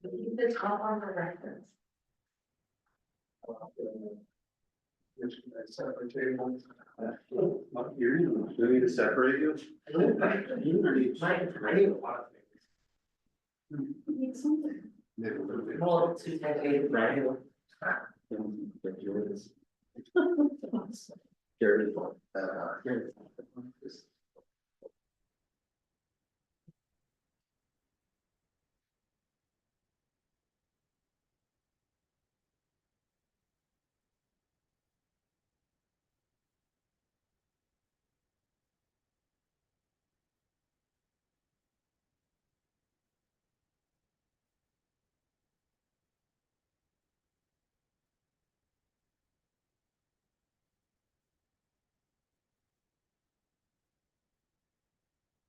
It's all on the records. Separate table. You need to separate you? I need a lot of things. Need something. Well, it's 2:10, right?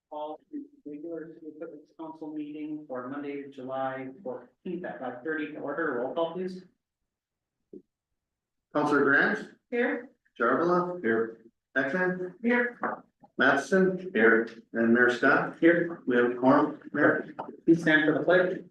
Call regular city equipment council meeting for Monday, July 14th at 5:30 to order. Roll call, please. Counselor Grant, Here. Jarvela. Here. Ekman, Here. Mattson. Here. And Mayor Scott. Here, We have a quorum, Mayor. please stand for the pledge.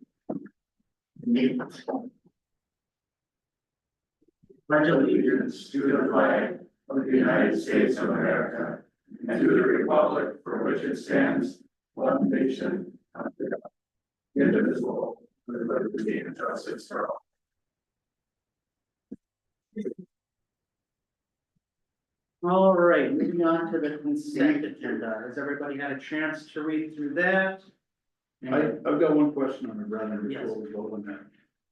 Pledge allegiance to the flag of the United States of America and to the republic for which it stands, one nation, under God, indivisible, with liberty and justice for all. All right, moving on to the consent agenda. Has everybody had a chance to read through that? I've got one question on the brother Yes. before we go on that.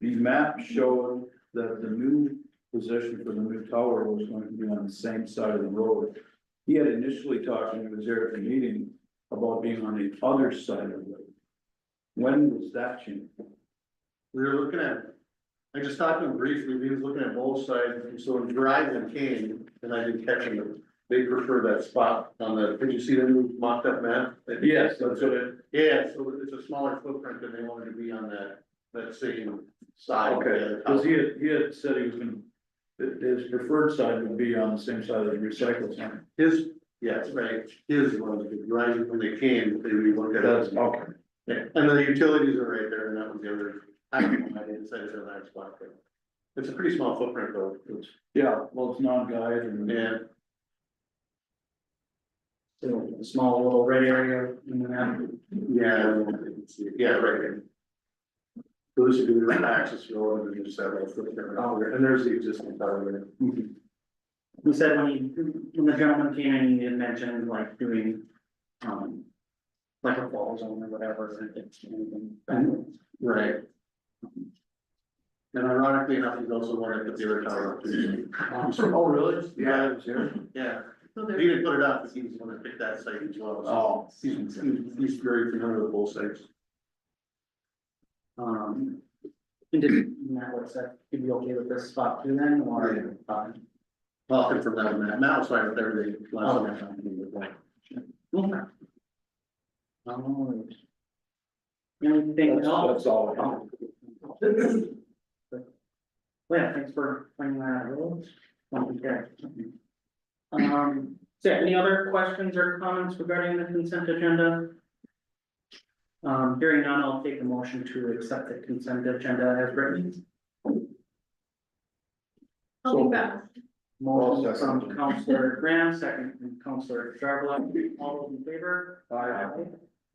The map showed that the new position for the new tower was going to be on the same side of the road. He had initially talked, when he was there at the meeting, about being on the other side of the road. When was that changed? We were looking at, I just talked to him briefly, he was looking at both sides, and so when Verizon came, and I didn't catch him, they prefer that spot on the, did you see the new mocked up map? Yes, that's what it, Yeah, so it's a smaller footprint, and they wanted to be on that same side. okay, because he had said he was gonna, that his preferred side would be on the same side as the recycle center. His, yes, right, his was, Verizon, when they came, they looked at That's, it. okay. Yeah, and the utilities are right there, and that was the other, I don't know, I didn't say it's a nice spot, but it's a pretty small footprint though, it's, Yeah, well, it's non-guide and. yeah. So a small little red area in the map. Yeah, right here. So this would be the access road, and then just have a footprint out there, and there's the existing tower there. He said when the gentleman came in, he had mentioned like doing, like a fall zone or whatever, and it's anything. Right. And ironically enough, he's also wanted to put the other tower up too. Oh, really? Yeah, it was here. Yeah, he didn't put it up, but he was gonna pick that site as well. So Oh. he's very familiar with both sites. And did Matt, what's that, could be okay with this spot too then, or? I'll confirm that with Matt. Matt was fine with everything. Last time I talked to him, he was like, Okay. Alright. Anything else? That's all. Well, yeah, thanks for bringing that up. Okay. So any other questions or comments regarding the consent agenda? Hearing none, I'll take a motion to accept the consent agenda as written. I'll be back. Motion from Counselor Graham, second from Counselor Jarvela. All those in favor?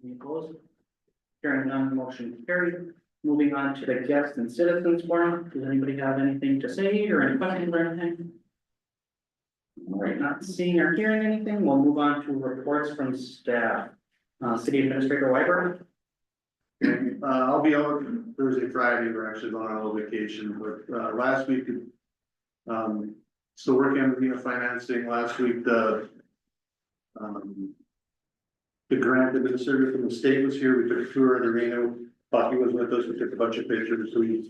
Any opposed? Hearing none, motion carried. Moving on to the guest and citizens forum. Does anybody have anything to say or any questions or anything? All right, not seeing or hearing anything, we'll move on to reports from staff. City Administrator Wyberg. I'll be out Thursday, Friday, we're actually going on a little vacation, but, last week, still working on the financing, last week, the grant administrator from the state was here, we took a tour of the arena, Bucky was with us, we took a bunch of pictures, so he's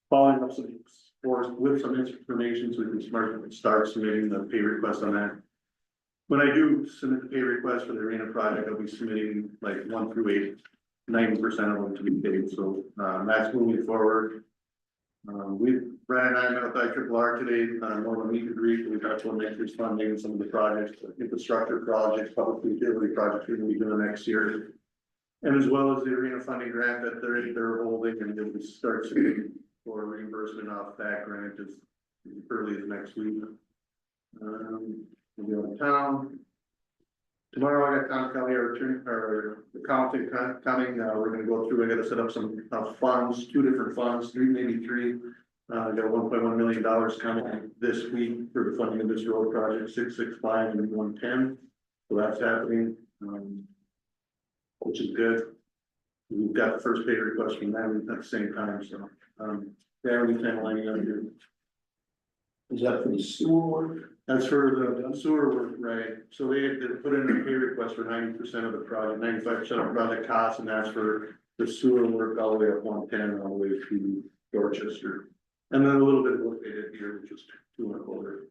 following up some, with some information, so we can start submitting the pay request on that. When I do submit the pay request for the arena project, I'll be submitting like 1 through 8, 90% of them to be paid, so, that's moving forward. Brad and I met with IRRR today, more than a week agreed, we talked about next year's funding and some of the projects, infrastructure projects, public utility projects we're gonna be doing next year. And as well as the arena funding grant that they're holding, and then we start submitting for reimbursement off that grant as early as next week. We'll be on town. Tomorrow I got Tom Kelly, our attorney, our accountant coming, we're gonna go through, I gotta set up some, funds, 2 different funds, 3, maybe 3. Got $1.1 million coming this week for the funding of this road project, 665 and 110. So that's happening, which is good. We've got the first pay request from them at the same time, so, yeah, we're kind of lining up here. Is that for the sewer work? That's for the sewer work, right? So they put in a pay request for 90% of the project, 95% of the project costs, and that's for the sewer work all the way up 110, all the way to Dorchester. And then a little bit of what they did here, which is 2.25.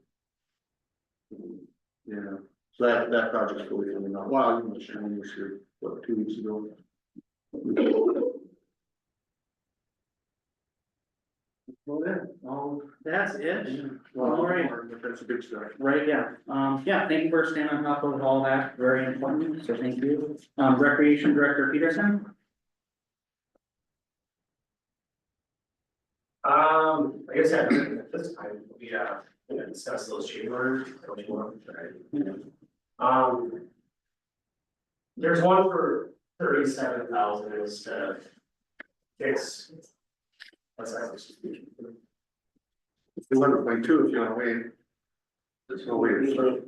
Yeah, so that project's going coming out. Wow, you must have this here, what, 2 weeks ago? Well, that's it. Well, All right. but that's a big start. Right, yeah, yeah, thank you for staying on top of all that, very important, so thank you. Recreation Director Peterson? I guess at this time, we, gonna discuss those change orders. There's one for 37,000 is to fix. What's that? It's 11.2 if you wanna wait. There's no wait. No,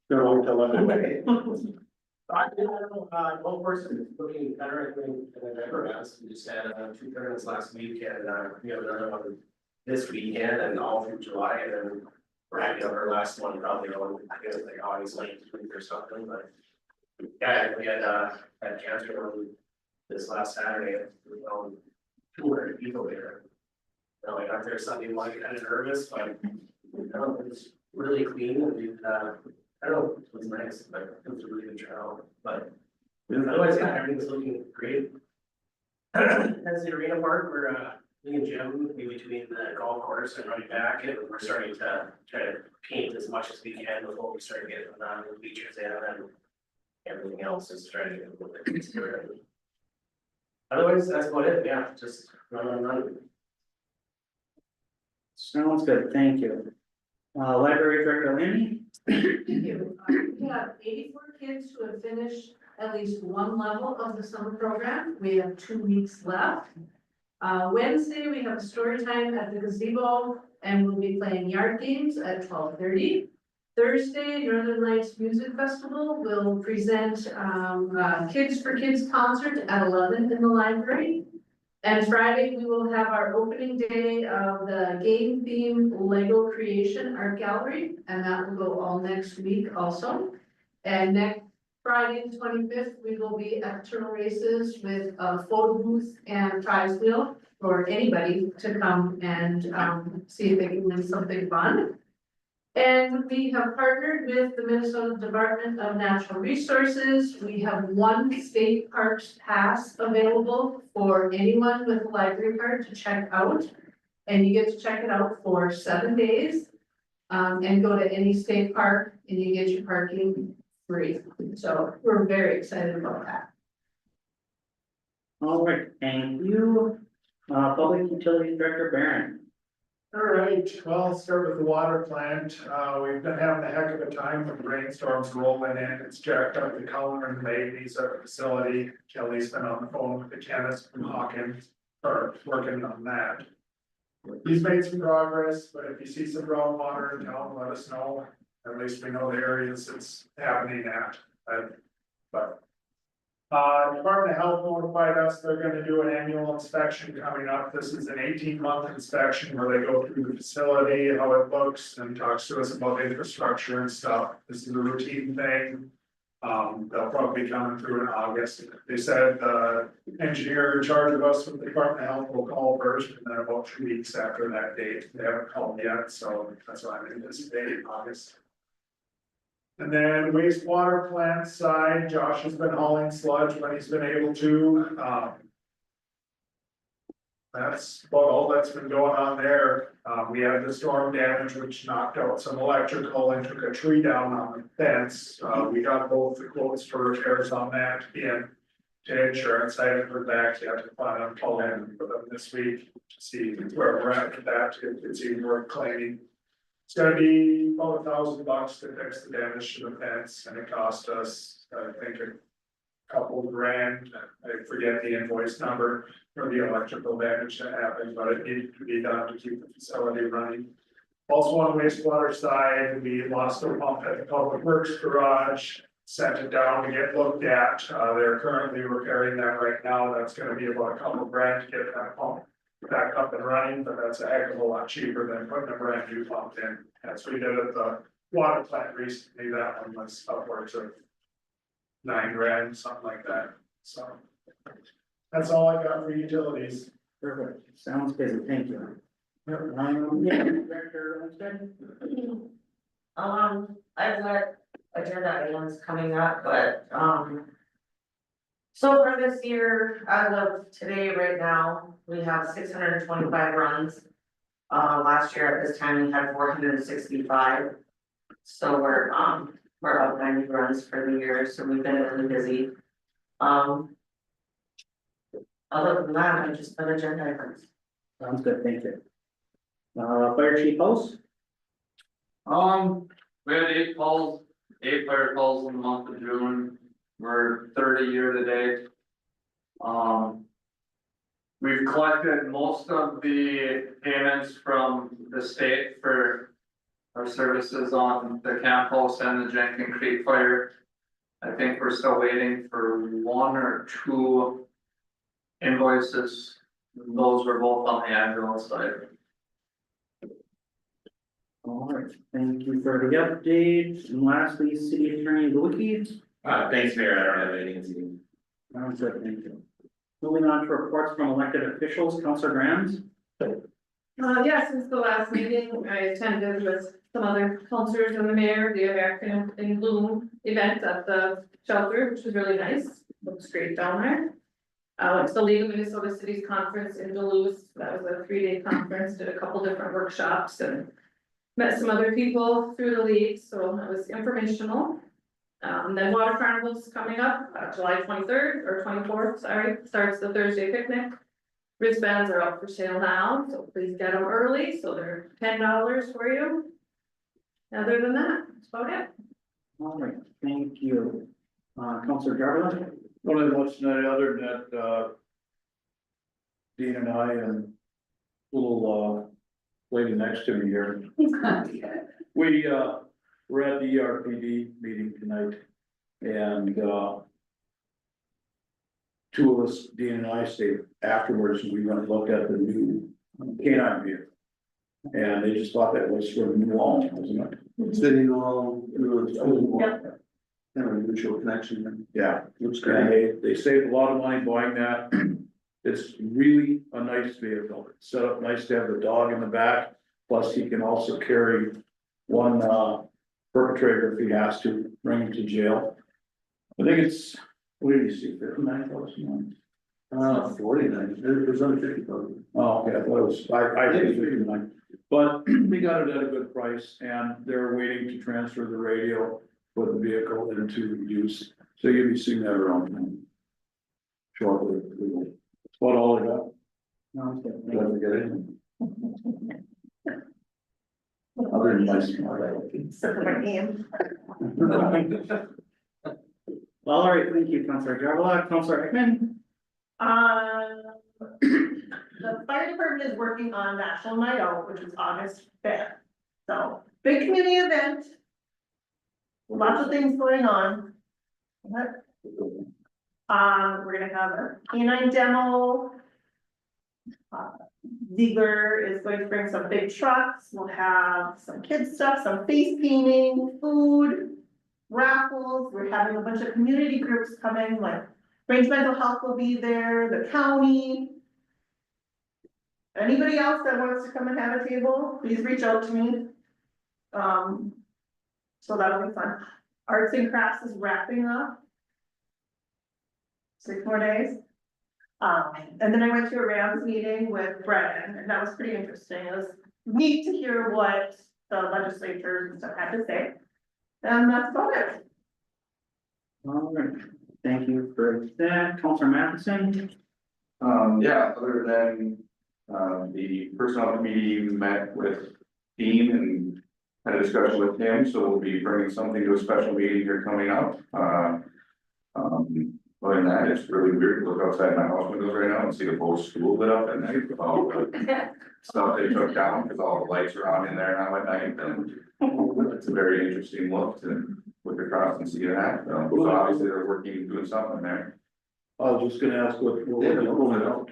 wait till 11. I don't know, one person is looking better, I think, than I've ever asked. We just had, 2 tournaments last week and, we have another one this weekend and all through July, and then we're having our last one probably on, I guess, like August 19th or something, but. Yeah, we had cancer on this last Saturday, 200 people there. You know, I got there Sunday morning, kind of nervous, but, you know, it was really clean and we, I don't know, it was nice, but it was a really good trial, but otherwise, yeah, everything's looking great. As the arena park, we're, me and Jim, we between the golf course and running back, and we're starting to try to paint as much as we can before we start getting the bleachers in, and everything else is trying to get a little bit easier. Otherwise, that's about it, yeah, just run. Sounds good, thank you. Library Director Lanny? Thank you. We have 84 kids who have finished at least one level of the summer program. We have 2 weeks left. Wednesday, we have a story time at the gazebo and we'll be playing yard games at 12:30. Thursday, Northern Lights Music Festival will present Kids for Kids concert at 11 in the library. And Friday, we will have our opening day of the game themed Lego creation art gallery, and that will go all next week also. And next Friday, the 25th, we will be at Turtle Races with a photo booth and prize wheel for anybody to come and see if they can win something fun. And we have partnered with the Minnesota Department of Natural Resources. We have 1 state parks pass available for anyone with a library card to check out. And you get to check it out for 7 days. And go to any state park and you get your parking free. So we're very excited about that. All right, thank you. Public Utilities Director Barron. All right, well, I'll start with the water plant. We've been having a heck of a time with rainstorms rolling in. It's jacked up the color and ladies at the facility. Kelly's been on the phone with the chemist from Hawkins, or working on that. He's made some progress, but if you see some brown water in town, let us know. At least we know the areas it's happening at. Department of Health notified us they're gonna do an annual inspection coming up. This is an 18-month inspection where they go through the facility, how it looks, and talks to us about infrastructure and stuff. This is a routine thing. They'll probably be coming through in August. They said the engineer in charge of us with the Department of Health will call first, and then about 2 weeks after that date, they haven't called yet, so that's why I'm anticipating August. And then wastewater plant side, Josh has been hauling sludge when he's been able to, that's about all that's been going on there. We had the storm damage, which knocked out some electrical and took a tree down on the fence. We got both the quotes for repairs on that in to insurance. I haven't heard back yet to plan on calling for them this week to see where we're at with that, if it's even worth claiming. It's gonna be about $1,000 to fix the damage to the fence, and it cost us, I think, a couple grand. I forget the invoice number for the electrical damage that happened, but it needed to be done to keep the facility running. Also on wastewater side, we lost a pump at the Public Works garage, sent it down to get looked at. They're currently repairing that right now. That's gonna be about a couple grand to get that pump back up and running, but that's a heck of a lot cheaper than putting a brand new pump in. As we did at the water plant recently, that one was upwards of 9 grand, something like that, so. That's all I got for utilities. Perfect, sounds busy, thank you. Yeah, Director Olmsted? I've got agenda items coming up, but, so for this year, as of today, right now, we have 625 runs. Last year at this time, we had 465. So we're up 90 runs for the year, so we've been really busy. Other than that, I just put agenda items. Sounds good, thank you. Fire Chief Post? We had 8 fire calls in the month of June, we're 30 year to date. We've collected most of the payments from the state for our services on the Camp House and the Jenkins Creek fire. I think we're still waiting for 1 or 2 invoices, those were both on the ambulance side. All right, thank you for the update. And lastly, City Attorney Lewicki. Thanks, Mayor, I don't have anything to do. Sounds good, thank you. Moving on to reports from elected officials, Councilor Grams. Yeah, since the last meeting, I attended with some other councilors and the mayor, the American in Bloom event at the shelter, which was really nice. Looks great down there. Went to the League of Minnesota Cities Conference in Duluth. That was a 3-day conference, did a couple different workshops and met some other people through the league, so it was informational. Then Water Carnival's coming up, July 23rd or 24th, sorry, starts the Thursday picnic. Wristbands are up for sale now, so please get them early, so they're $10 for you. Other than that, that's about it. All right, thank you. Councilor Jarvis. One of the much other than that, Dean and I and little, lady next to me here. We, we're at the ERPD meeting tonight and, 2 of us, Dean and I, stayed afterwards and we went and looked at the new canine vehicle. And they just thought that was sort of new launch, wasn't it? Sitting all, kind of a mutual connection. Yeah. Looks And great. they saved a lot of money buying that. It's really a nice vehicle. It's set up nice to have the dog in the back. Plus he can also carry one perpetrator if he has to, bring him to jail. I think it's, what did you see, 59,000? 49, it was under 50,000. Oh, okay, I thought it was, I think it was 59. But we got it at a good price and they're waiting to transfer the radio for the vehicle into use. So you'll be seeing that around shortly. That's about all I got. Sounds good, thank you. Let me get it. Other than my smart. Well, all right, thank you, Councilor Jarvis. Councilor Hickman. The fire department is working on National Night Out, which is August 5th. So, big community event. Lots of things going on. We're gonna have a canine demo. Ziegler is going to bring some big trucks. We'll have some kids stuff, some face painting, food. raffles, we're having a bunch of community groups coming, like Range Mental Health will be there, the county. Anybody else that wants to come and have a table, please reach out to me. So that'll be fun. Arts and crafts is wrapping up. 6 more days. And then I went to a Rams meeting with Brennan, and that was pretty interesting. It was neat to hear what the legislature and stuff had to say. And that's about it. All right, thank you for that, Counselor Matheson. Yeah, other than, the personnel committee met with Dean and had a discussion with him, so we'll be bringing something to a special meeting here coming up. Other than that, it's really weird to look outside my house windows right now and see the whole school lit up at night with all the stuff they took down, because all the lights are on in there now at night, and it's a very interesting look to look across and see that, so obviously they're working, doing something there. I was just gonna ask what were they pulling out?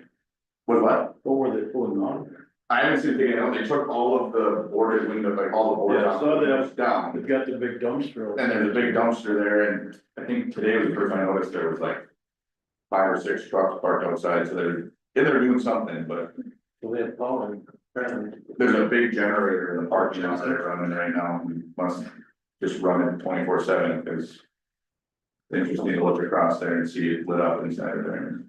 What? What were they pulling out? I haven't seen anything, they took all of the boarded windows, like all the boards Yeah, I off, saw that. windows down. They've got the big dumpster. And there's a big dumpster there, and I think today was the first time I noticed there was like 5 or 6 trucks parked outside, so they're doing something, but So they have power, apparently. there's a big generator in the parking lot that are running right now, we must just run it 24/7, because it's interesting to look across there and see it lit up inside of there.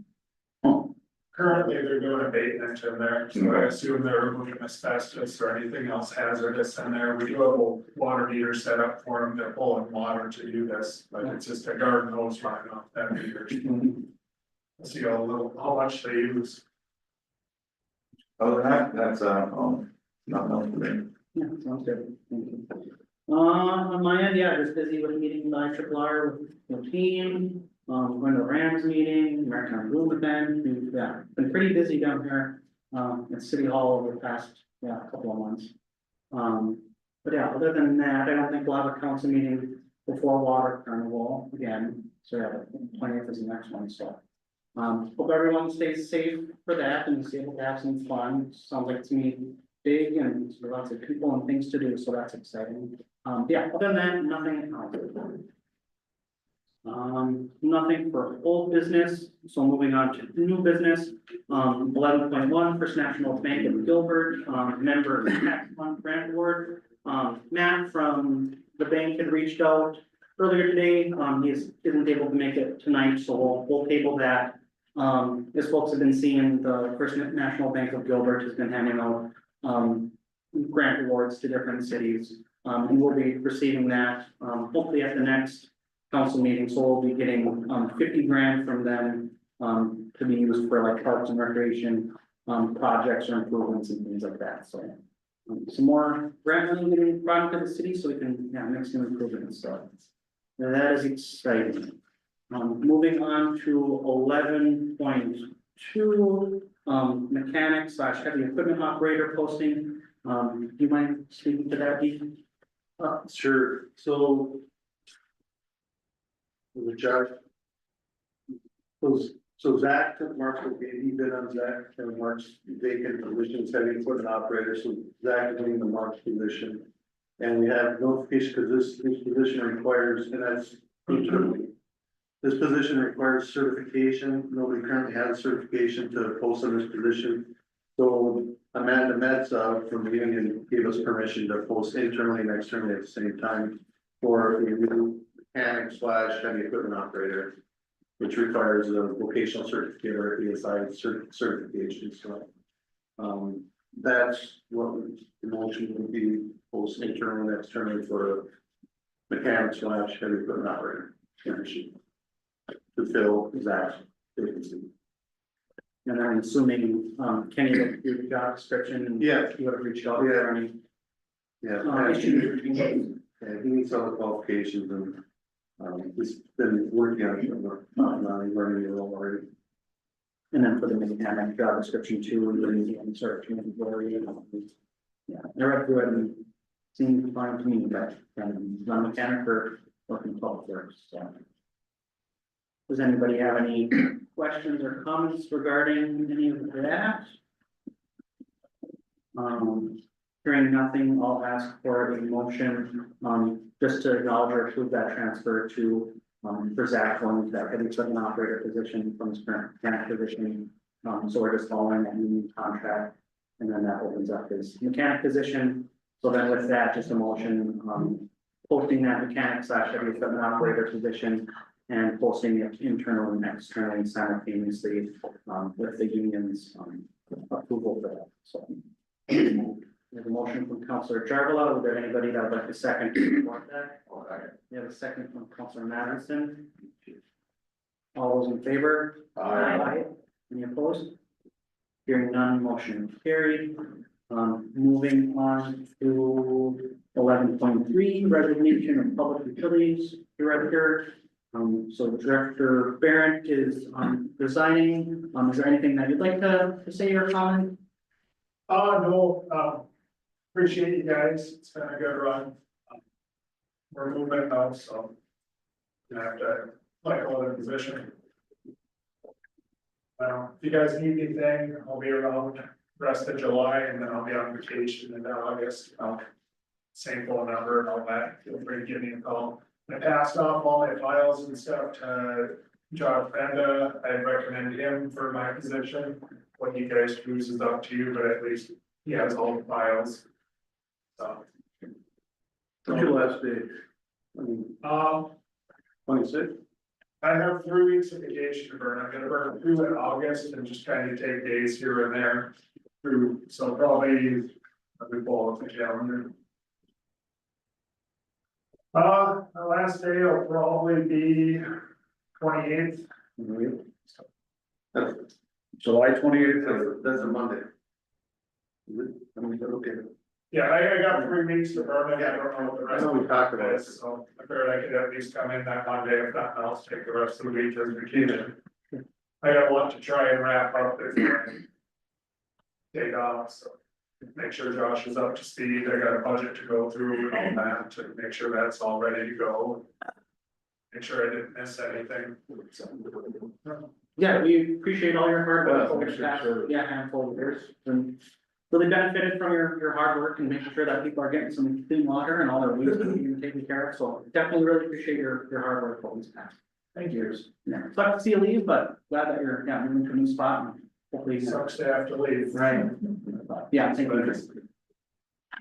Currently, they're doing abatement in there, so I Okay. assume they're removing asbestos or anything else hazardous in there. We do have a water meter set up for them, they're pulling water to do this, but it's just a garden hose running off that meter. See how much they use. Other than that, that's nothing else for me. Yeah, sounds good. Thank you. On my end, yeah, just busy with meeting by Triple R with the team, going to the Rams meeting, Maritime Bloom event, and, yeah, been pretty busy down here. At City Hall over the past, couple of months. But yeah, other than that, I don't think we'll have a council meeting before Water Carnival again, so yeah, the 20th is the next one, so. Hope everyone stays safe for that and is able to have some fun. Sounds like to me big and there's lots of people and things to do, so that's exciting. Yeah, other than that, nothing else. Nothing for old business, so moving on to new business. 11.1 First National Bank of Gilbert, member tax fund grant award. Matt from the bank had reached out earlier today. He isn't able to make it tonight, so we'll table that. As folks have been seeing, the First National Bank of Gilbert has been handing out grant awards to different cities. And we'll be receiving that, hopefully at the next council meeting, so we'll be getting 50 grand from them. To be used for like parks and recreation projects or improvements and things like that, so. Some more grant money getting brought to the city so we can, make some improvements, so. That is exciting. Moving on to 11.2, mechanic / heavy equipment operator posting. Do you mind speaking to that, Dean? Sure, so. The judge. So Zach took Mark's, he bid on Zach and Mark's vacant positions, heavy equipment operator, so Zach is doing the Mark's position. And we have notification, because this position requires, and that's. This position requires certification, nobody currently has certification to post on this position. So Amanda Metza from the union gave us permission to post internally and externally at the same time for a new mechanic / heavy equipment operator, which requires a vocational certificate or ESI certification, so. That's what the motion would be, post internally and externally for a mechanic / heavy equipment operator. To fill Zach's vacancy. And I'm assuming, Kenny would do the job description and. Yeah. You would have reached out there, any. Issues. Yeah, he needs all the qualifications and, he's been working on it, learning it all already. And then for the mechanic job description too, and search and glory and. Yeah, I read through it and seemed fine to me, but, not a mechanic or working public works, so. Does anybody have any questions or comments regarding any of that? Hearing nothing, I'll ask for a motion, just to acknowledge or approve that transfer to, for Zach going to that heavy equipment operator position from his current mechanic position. So we're just following that union contract, and then that opens up his mechanic position. So then with that, just a motion, posting that mechanic slash heavy equipment operator position and posting it internally and externally simultaneously, with the union's, approval for that, so. We have a motion from Councilor Jarvala. Is there anybody that would like to second support that? We have a second from Councilor Madison. All those in favor? Aye. Any opposed? Hearing none, motion carried. Moving on to 11.3, resignation of public utilities director. So Director Barrett is resigning. Is there anything that you'd like to say or comment? No, appreciate you guys, it's been a good run. We're moving now, so. I have to like another position. If you guys need anything, I'll be around rest of July and then I'll be on vacation in August. Same phone number and all that, feel free to give me a call. I passed off all my files and stuff to Josh Benda. I recommend him for my position. What you guys choose is up to you, but at least he has all the files. So. What's your last day? 26? I have 3 weeks of vacation to burn. I'm gonna burn 2 in August and just kind of take days here and there through, so probably a big ball of the calendar. The last day will probably be 28th. July 28th. That's a Monday. Okay. Yeah, I got 3 weeks to burn. I don't know what the rest I know we of talked it about it. is, so I figured I could at least come in that Monday, if not, I'll take the rest of the week as vacation. I got a lot to try and wrap up before I take off, so make sure Josh is up to speed. I got a budget to go through and all that to make sure that's all ready to go. Make sure I didn't miss anything. Yeah, we appreciate all your hard work Yeah, over thanks the for past, your service. handful of years, and really benefited from your hard work and making sure that people are getting some clean water and all their weeds being taken care of, so definitely really appreciate your hard work over these past. Thank you. Yeah, sucks to see you leave, but glad that you're, moving to a new spot and hopefully. Sucks to have to leave. Right. Yeah, thank you.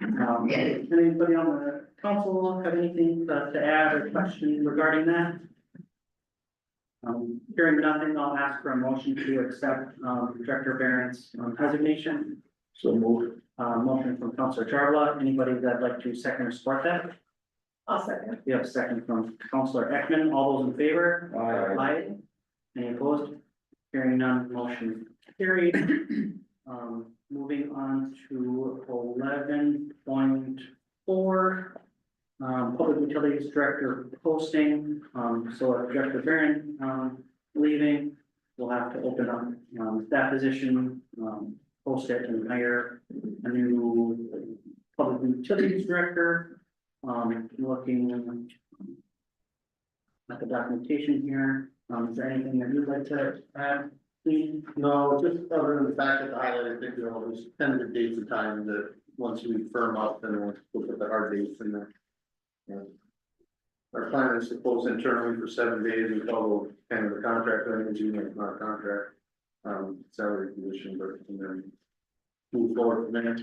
Anybody on the council have anything to add or question regarding that? Hearing nothing, I'll ask for a motion to accept, Director Barron's resignation. So moved. Motion from Councilor Jarvala. Anybody that'd like to second or support that? I'll second. We have a second from Councilor Ekman. All those in favor? Aye. Any opposed? Hearing none, motion carried. Moving on to 11.4. Public Utilities Director posting. So if Director Barron, leaving, we'll have to open up, that position, post it and hire a new Public Utilities Director. Looking at the documentation here, is there anything that you'd like to add, please? No, just other than the fact that the highlighted, I think, there's tentative dates and time that once we firm up, then we'll put the hard dates in there. Yeah. Our plan is to post internally for 7 days and follow kind of the contract, I think, it's not a contract. Salary position, but and then move forward from there.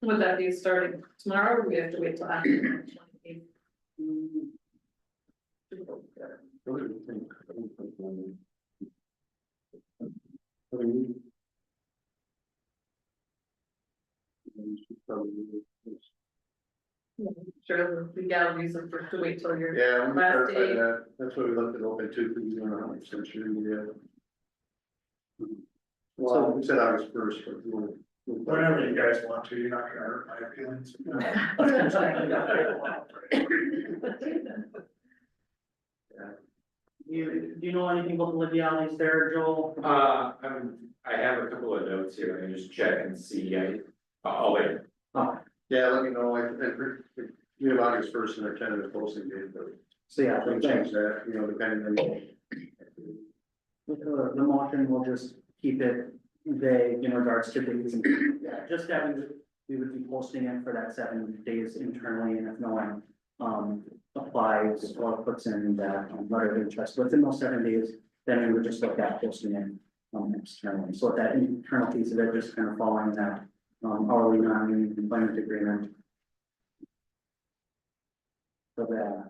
Would that be starting tomorrow, or we have to wait till after? the 28th? What do you think? Sure, we got a reason for to wait till you're. Yeah, we Last clarified day. that. That's what we left it open to, because we weren't 100% sure, yeah. Well, we said August 1st, but we'll. Whenever you guys want to, you're not gonna hurt my feelings. Do you know anything about the legalities there, Joel? I have a couple of notes here, let me just check and see, I'll wait. Yeah, let me know, we have August 1st and our tentative posting date, but So yeah, we can change that, depending on. with the motion, we'll just keep it vague in regards to dates and, just that we would be posting it for that 7 days internally, and if no one applies or puts in that letter of interest within those 7 days, then we would just look at posting it externally. So that internal piece of it, just kind of following that hourly non-employment agreement. For that.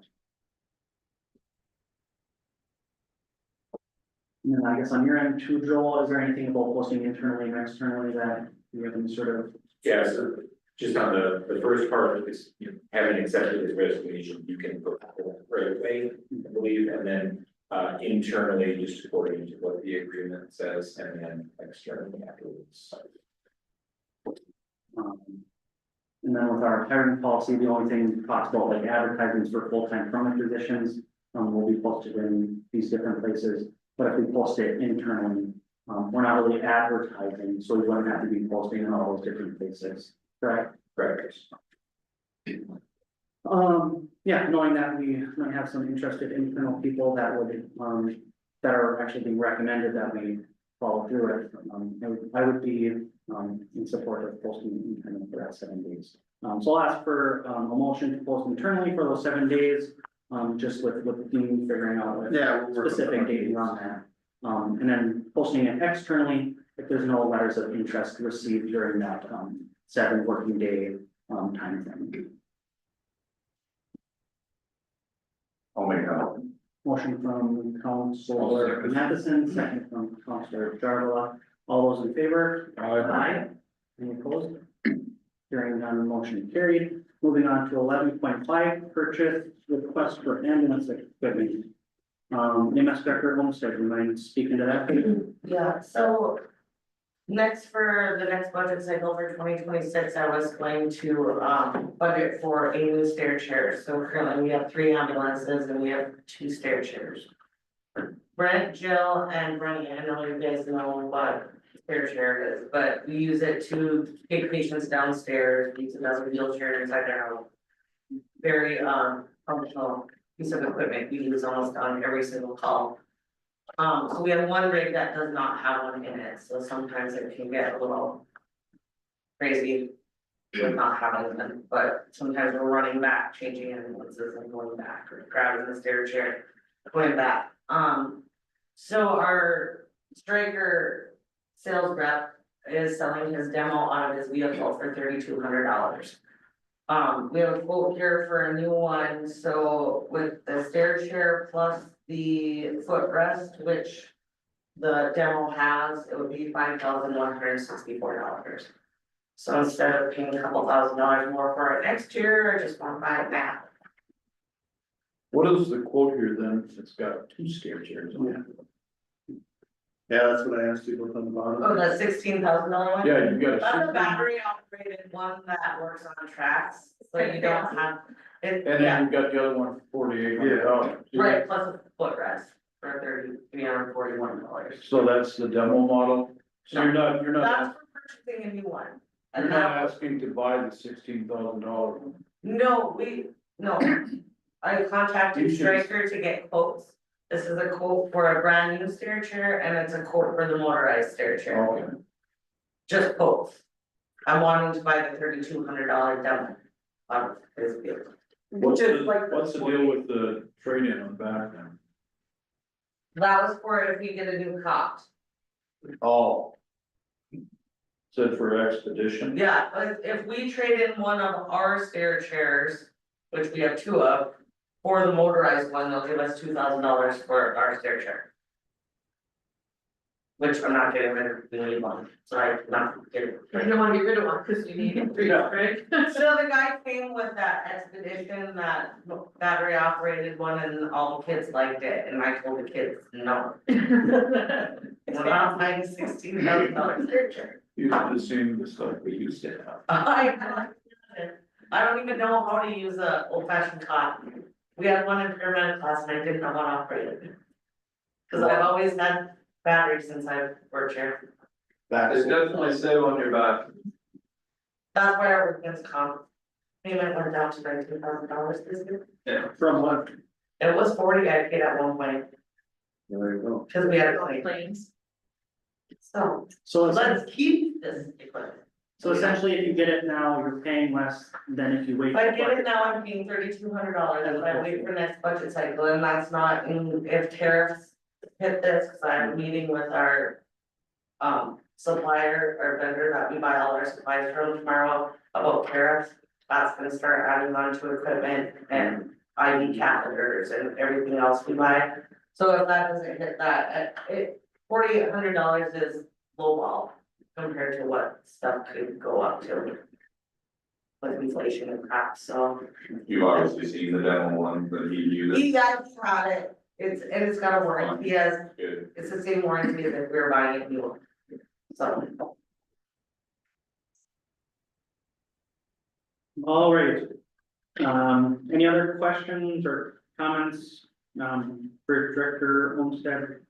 And then I guess on your end too, Joel, is there anything about posting internally or externally that you have any sort of? Yeah, so just on the first part, is you know, having accepted this resignation, you can put that right away, I believe, and then internally, just according to what the agreement says, and then externally afterwards. And then with our hiring policy, the only thing we talked about, like advertisements for full-time permanent positions, will be posted in these different places. But if we post it internally, we're not really advertising, so we wouldn't have to be posting in all those different places, correct? Correct. Yeah, knowing that we might have some interested internal people that would, that are actually being recommended that we follow through it. I would be, in support of posting internally for that 7 days. So I'll ask for, a motion to post internally for those 7 days, just with the team figuring out what Yeah. we'll work on specific that. dating on that. And then posting it externally, if there's no letters of interest received during that, 7 working day, timeframe. I'll make that. Motion from Counselor Matheson, second from Counselor Jarvala. All those in favor? Aye. Any opposed? Hearing none, motion carried. Moving on to 11.5, purchase request for ambulance equipment. EMS Director Olmsted, you mind speaking to that? Yeah, so. Next for the next budget cycle for 2026, I was going to budget for a new stair chair. So currently we have 3 ambulances and we have 2 stair chairs. Brent, Jill and Brenny, I know you guys know what stair chair is, but we use it to take patients downstairs, use it as a wheelchair inside their home. Very functional piece of equipment we use almost on every single call. So we have one rig that does not have one in it, so sometimes it can get a little crazy with not having them, but sometimes we're running back, changing ambulances and going back, or grabbing the stair chair, going back. So our striker sales rep is selling his demo out of his vehicle for $3,200. We have a quote here for a new one, so with the stair chair plus the footrest, which the demo has, it would be $5,164. So instead of paying a couple $1,000 more for it next year, I just want to buy it now. What is the quote here then? It's got 2 stair chairs on it. Yeah, that's what I asked you about on the bottom. Oh, the $16,000 one? Yeah, you got That's a a. battery operated one that works on tracks, so you don't have, it, And yeah, then you got the other one for $4,800. right, plus a footrest for $341. So that's the demo model? So you're not, That's for purchasing a new one. you're And not that, asking to buy the $16,000 one? no, I contacted You should- Stryker to get quotes. This is a quote for a brand new stair chair and it's a quote for the motorized stair chair, Okay. just quotes. I'm wanting to buy the $3,200 demo out of his vehicle. What's Just the, like- what's the deal with the trade-in on the back then? That was for if we get a new cot. Oh. Said for expedition? Yeah, but if we trade in one of our stair chairs, which we have 2 of, for the motorized one, they'll give us $2,000 for our stair chair. Which I'm not getting rid of, we need one, so I'm not getting. You don't wanna get rid of one, cause you need 3, right? So the guy came with that expedition, that battery operated one, and all the kids liked it, and I told the kids, no. We're not buying $16,000 stair chair. You have the same stuff we used to have. I don't even know how to use a old fashioned cot. We had one in paramedic class and I didn't know how to operate it. Cause I've always had batteries since I've worked here. That's. definitely save on your back. That's why our workman's comp payment went down to like $2,000 this year. From what? It was 40, I paid at one point, There you go. cause we had a claim. Planes. So So it's, let's keep this equipment. So essentially, if you get it now, you're paying less than if you wait. If I get it now, I'm paying $3,200, if I wait for next budget cycle, and that's not in, if tariffs hit this, cause I have a meeting with our. Supplier or vendor that we buy all our supplies from tomorrow about tariffs, that's gonna start adding on to equipment and IV catheters and everything else we buy. So if that doesn't hit that, $4,800 is low ball compared to what stuff could go up to. With inflation and crap, so. You've obviously seen the demo one, but he used it. He got it, it's got a warranty, he has, Good. it's the same warranty as if we were buying it new. So. All right. Any other questions or comments, for Director Olmsted?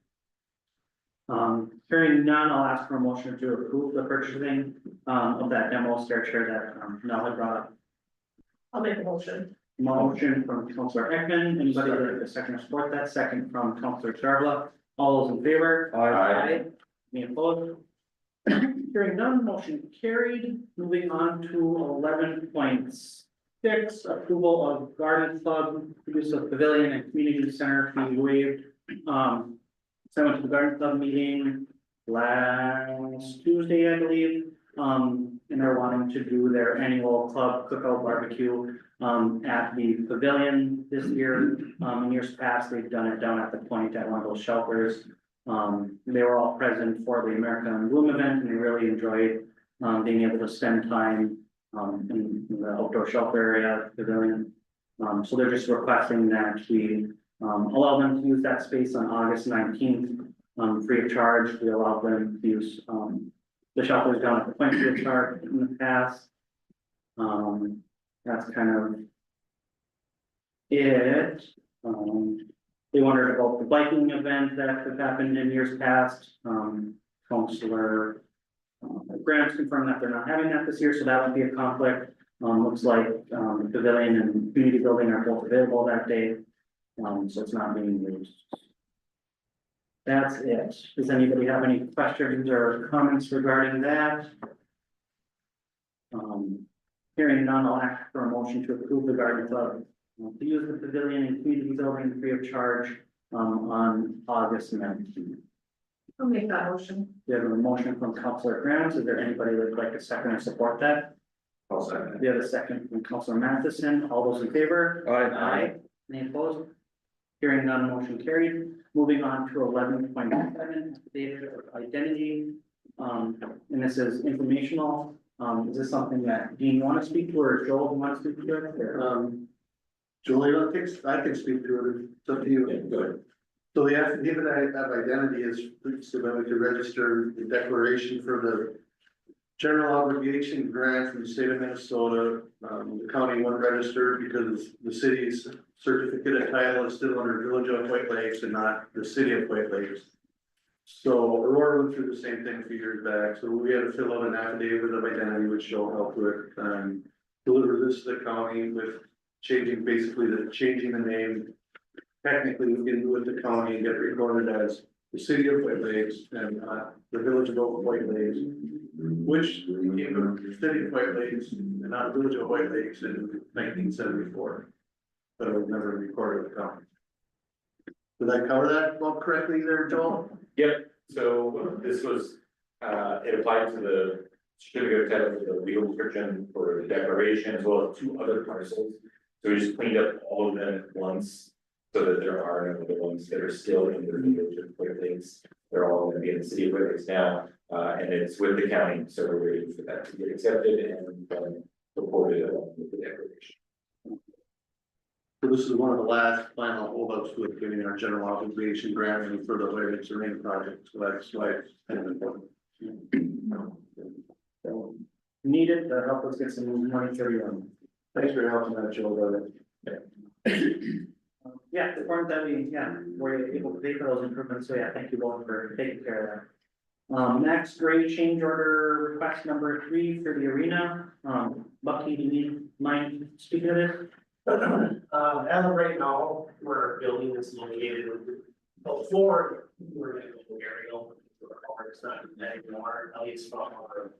Hearing none, I'll ask for a motion to approve the purchasing, of that demo stair chair that, Mel had brought up. I'll make a motion. Motion from Counselor Ekman, anybody that like to second or support that, second from Counselor Charbla, all those in favor? Aye. Any opposed? Hearing none, motion carried, moving on to 11.6, approval of garden club, use of pavilion and community center fee waived. So I went to the garden club meeting last Tuesday, I believe. And they're wanting to do their annual club cookout barbecue at the pavilion this year. In years past, they've done it down at the point at one of those shelters. They were all present for the American Bloom event and they really enjoyed being able to spend time in the outdoor shelter area pavilion. So they're just requesting that we allow them to use that space on August 19th free of charge. We allow them to use the shelters down at the point free of charge in the past. That's kind of it. They wondered about the biking event that had happened in years past. Counselor Grants confirmed that they're not having that this year, so that would be a conflict. Looks like the pavilion and community building are both available that day. So it's not being used. That's it. Does anybody have any questions or comments regarding that? Hearing none, I'll ask for a motion to approve the garden club to use the pavilion and community building free of charge on August 19th. I'll make that motion. We have a motion from Counselor Grants. Is there anybody that would like to second or support that? I'll second. We have a second from Counselor Matheson. All those in favor? Aye. Any opposed? Hearing none, motion carried. Moving on to 11.7, data of identity. And this is informational. Is this something that Dean, you want to speak to, or Joel, you want to speak to it? Or- Julie, I can speak to it, it's up to you. Good. So the affidavit of identity is so that we could register the declaration for the general obligation grant from the state of Minnesota. The county won't register because the city's certificate of title is still under Village of White Lakes and not the city of White Lakes. So Aurora went through the same thing a few years back, so we had to fill out an affidavit of identity, which she'll help with, deliver this to the county with changing the name. Technically, we can do it the county and get recorded as the city of White Lakes and the village of White Lakes, which became the city of White Lakes and not village of White Lakes in 1974. But it was never recorded with the county. Did I cover that well correctly there, Joel? Yep, so this was, it applied to the certificate of title for the legal description for the declaration as well as 2 other parcels. So we just cleaned up all of them at once, so that there are no other ones that are still in the village of White Lakes. They're all gonna be in the city of White Lakes now, and it's with the county, so we're waiting for that to get accepted and reported along with the declaration. So this is one of the last final holdouts with getting our general obligation grant and for the White Lakes Arena project, so that's why it's kind of important. So, needed to help us get some money carried on. Thanks for helping that, Joel. Yeah, it's important that we're able to pay for those improvements, so yeah, thank you both for taking care of that. Next, grade change order request number 3 for the arena. Bucky, do you mind speaking of this? As of right now, where our building is located, before we were gonna go aerial, it's not anymore, at least from our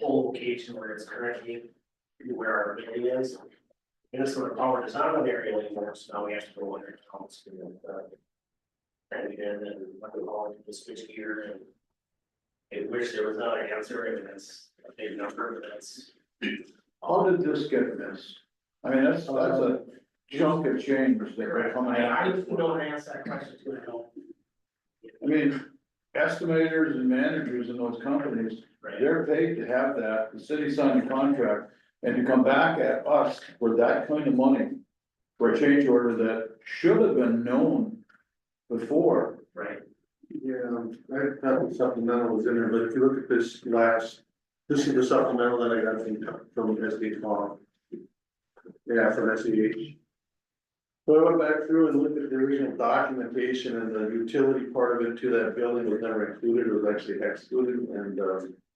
whole location where it's currently, where our building is. Minnesota Power does not have an aerial anymore, so now we have to go under accounts to, and then what we call it, the switch gear and. I wish there was not an answer, and that's a big number, but that's. How did this get missed? I mean, that's a chunk of change that are coming I out. just don't want to answer that question too, I don't. I mean, estimators and managers in those companies, Right. they're paid to have that, the city signed a contract, and to come back at us for that kind of money. For a change order that should have been known before. Right. Yeah, I thought the supplemental was in there, but if you look at this this is the supplemental that I got from SD Law. Yeah, from SEH. So I went back through and looked at the original documentation, and the utility part of it to that building was never included, it was actually excluded, and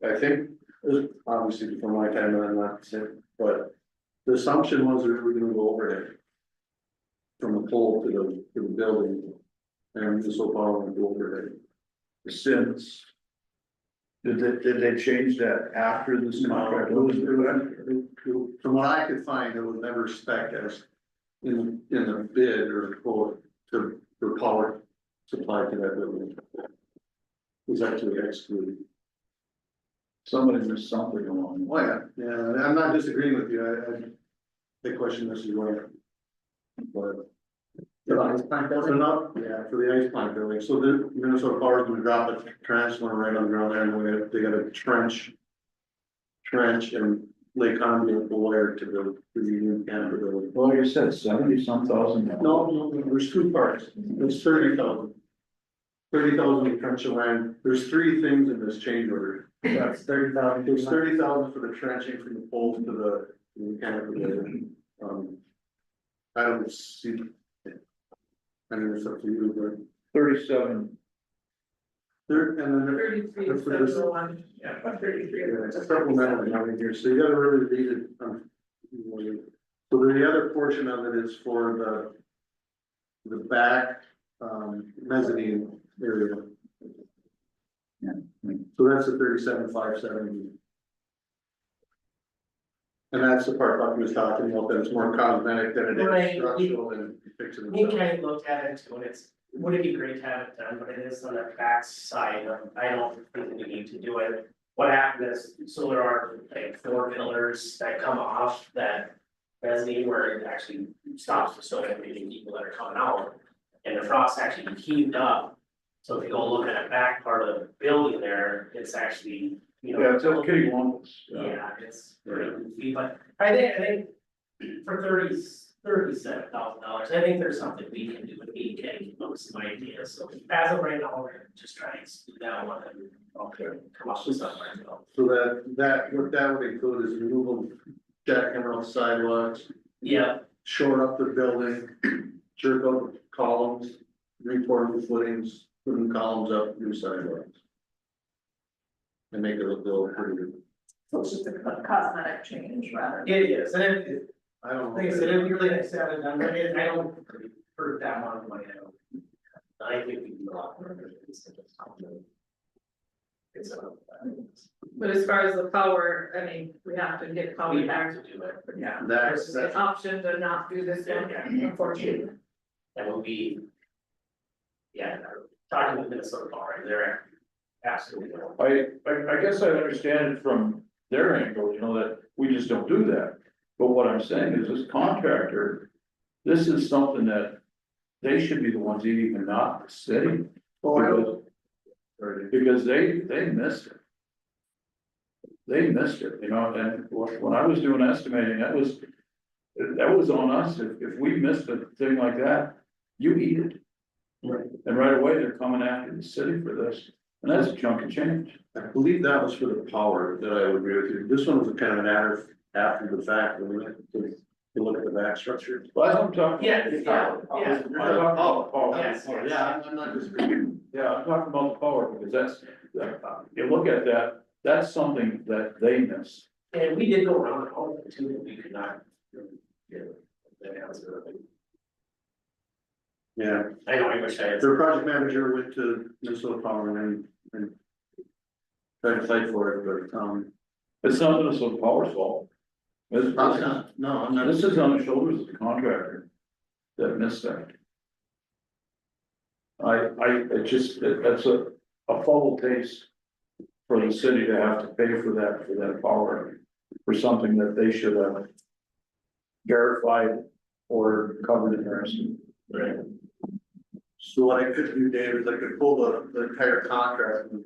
I think. It was obviously from my time, and I'm not sick, but the assumption was that we were gonna go overhead. From the pole to the building. And the so far went overhead. Since. Did they change that after this contract? From what I could find, it was never spec'd as in the bid or quote to, for power supply to that building. It was actually excluded. Somebody missed something along. Oh, yeah, I'm not disagreeing with you, the question this is right. But. The ice plant So building? not, yeah, for the ice plant building, so the Minnesota Power is gonna drop a transformer right on the ground there, and they got a trench. And lay conduit wire to the Union Canada building. Well, you said 70-some thousand. No, there's two parts, there's 30,000. 30,000 to trench of land, there's three things in this change order. That's 30,000. There's 30,000 for the trenching from the pole to the Canada building. I don't see. I mean, it's up to you, 37. but there, and then there. 33, That's what this- 701. Yeah, 33. Yeah, it's a supplemental down in here, so you gotta really read it. So the other portion of it is for the back, mezzanine area. Yeah. So that's the 37,570. And that's the part Bucky was talking about, that it's more cosmetic than it Right. is structural and fixing. We kind of looked at it too, and would it be great to have it done, but it is on the back side, I don't think we need to do it. What happened is, so there are like 4 pillars that come off that mezzanine where it actually stops the snow and maybe people that are coming out. And the frost actually heaved up, so if you go look at the back part of the building there, it's actually, you know. Yeah, it's okay, Columbus. Yeah, it's pretty goofy, but I think for $37,000, I think there's something we can do with EK, come up with some ideas, so as of right now, we're just trying to do that one and. Okay. Come up with something, so. So that, what that would include is removal, jackhammer off sidewalks, Yeah, shore up the building, jerk out the columns, report the footings, putting columns up, new sidewalks. And make it look a little prettier. So it's just a cosmetic change rather. it is, and it, I don't know. like I said, it'd be really nice to have it done, but I don't, for that amount of money, I think we can do a lot more. It's But as far as the power, I mean, we have to get power we back. have to do it. Yeah. That's, It's an option to not do this one, unfortunately. That will be. Yeah, talking with Minnesota Power, they're absolutely. I guess I understand it from their angle, you know, that we just don't do that. But what I'm saying is this contractor, this is something that they should be the ones eating and not the city. Because they missed it. They missed it, you know, and when I was doing estimating, that was on us. If we missed a thing like that, you eat it. Right. And right away, they're coming after the city for this, and that's a chunk of change. I believe that was for the power that I would agree with you. This one was kind of an after the fact, when we went to look at the back structure. Well, that's what I'm talking Yeah, about. yeah. I'm talking about the power. Yes, yes. Yeah, I'm not disagreeing. Yeah, I'm talking about the power, because that's, you look at that, that's something that they miss. And we did go around all of it too, but we could not. Get the answer. Yeah, I know, I wish I had. their project manager went to Minnesota Power and tried to fight for it, but, It's not just a power fault. This, Probably not, no, I'm not. this is on the shoulders of the contractor that missed that. That's a foul taste for the city to have to pay for that power, for something that they should have verified or covered in their estimate. Right. So what I could do, Dave, is I could pull the entire contract and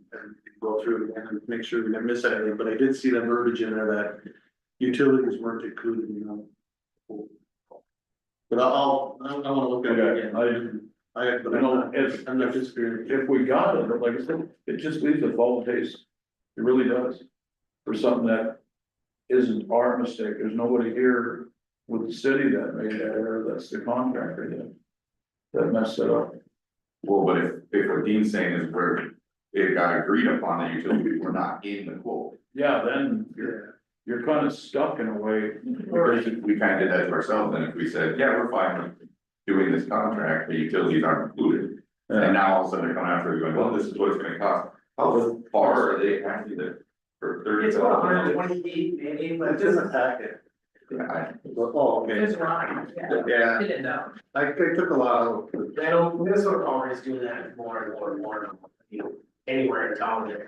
go through it again and make sure we didn't miss anything, but I did see that verbiage in there that utilities weren't included, you know. But I wanna look at it again. But I'm not disagreeing. If we got it, but like I said, it just leaves a foul taste. It really does. For something that isn't our mistake. There's nobody here with the city that made that error. That's the contractor that messed it up. Well, but if what Dean's saying is where it got agreed upon that utilities were not in the quote. Yeah, then you're kind of stuck in a way. Or we kind of did that to ourselves, and if we said, yeah, we're fine with doing this contract, the utilities aren't included. And now all of a sudden they come after, going, well, this is what it's gonna cost. How far are they asking that for 30? It's about 120 feet, maybe, but It's in the packet. Yeah, Oh, okay. it's wrong, yeah. Yeah, Did it know. I took a lot of. I know Minnesota Power is doing that more and more and more, you know, anywhere in town that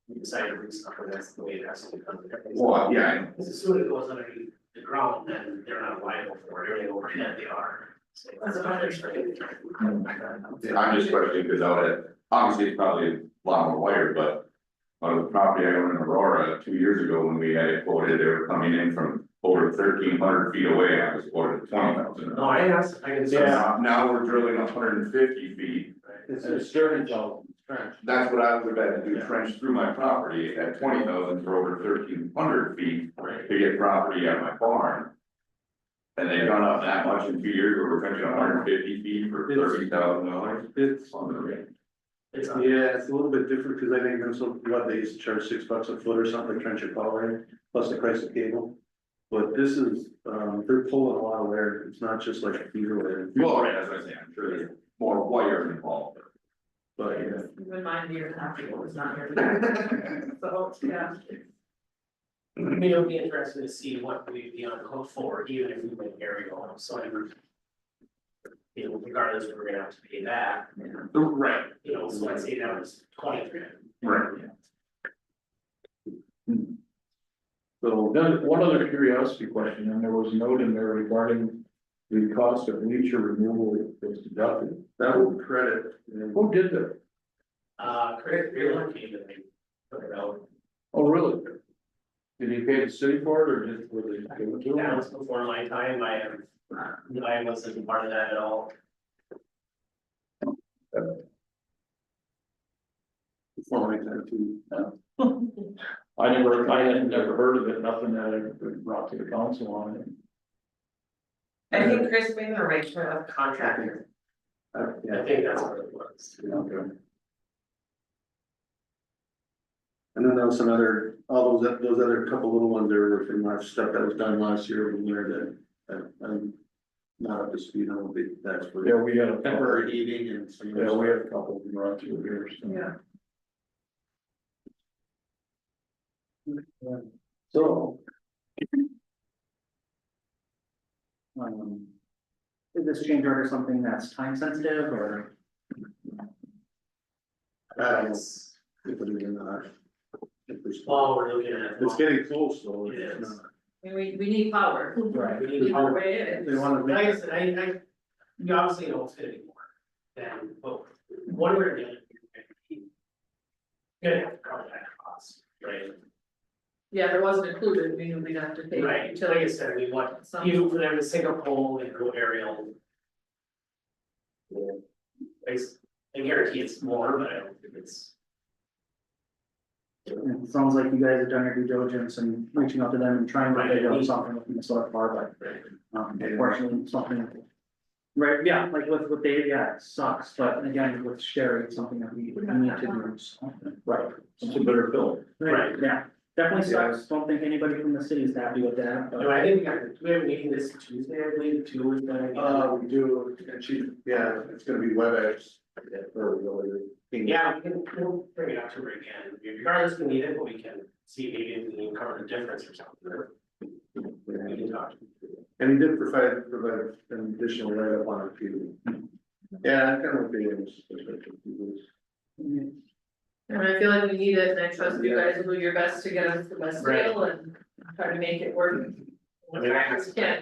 you decide to do stuff, and that's the way it has to be done. well, yeah, Because as soon as it goes underneath the ground, then they're not liable for it, everything overhead they are. So that's about their strength. I'm just questioning, because out at, obviously it's probably a lot more wired, but. On the property I owned in Aurora 2 years ago, when we had it quoted, they were coming in from over 1,300 feet away, I was quoted 20,000. No, I can say. Now we're drilling 150 feet, It's a stern zone. that's what I would have to do, trench through my property at 20,000 for over 1,300 feet to get property at my barn. And they've gone up that much in 2 years, where we're trenching 150 feet for $30,000. It's, On the rate. yeah, it's a little bit different, cause I think there's some, what, they used to charge $6 a foot or something, trench and power in, plus the price of cable. But this is, they're pulling a lot of wire, it's not just like a feeder wire. Well, right, as I say, I'm sure there's more wire involved. But yeah, Even mine, a year and a half ago was not here. So, yeah. I mean, it'll be interesting to see what we'd be on code for, even if we went aerial, so I would. You know, regardless, we're gonna have to pay that. Right. You know, so let's say that was 23. Right. so, Then one other curiosity question, and there was a note in there regarding the cost of leacher removal was deducted. that would credit. Who did that? Chris Freeland came and they put it out, Oh, really? Did he pay the city for it or just were they give it to that him? was before my time, I wasn't part of that at all. Before my time too. I had never heard of it, nothing that had been brought to the council on it. I think Chris made an arrangement of contractor. I think that's what it was. Okay. And then there was another, all those other couple little ones there were from our stuff that was done last year when we were that, I'm not up to speed on what that's for. Yeah, we had a couple, Temporary heating and some. yeah, we had a couple of them run through here, so. Yeah. So. Is this change order something that's time sensitive or? It's, If it is not. well, we're looking at. It's getting close though. It it's is. not. We need power. Right. We need Either power. way it They is. wanna Like make, I said, you obviously know it's gonna be more than, but one way or the other. You're gonna have to cover that cost, right? Yeah, if it wasn't included, we knew we'd have to pay. Right, like I said, we want, Some- even for them to sink a pole and go aerial. I guarantee it's more, but I don't think it's. It sounds like you guys have done your due diligence and reaching out to them and trying to figure out something with Minnesota Power, but unfortunately, something. Right, yeah, like with Dave, yeah, it sucks, but again, with Sherry, it's something that we need to do. So, right, It's a bitter pill. right, yeah, definitely sucks, don't think anybody from the city is happy with that, but. I think we have a meeting this Tuesday, I believe, too, with them. we do, and she, yeah, it's gonna be WebEx. Yeah, or really. Yeah, we'll bring it up to her again, regardless we need it, but we can see maybe if we can cover the difference or something. We can talk. And he did provide an additional write-up on it too. Yeah, I kind of think And I feel like we need it, and I trust you guys will do your best to get us the best Right. deal and try to make it work. I mean, I can say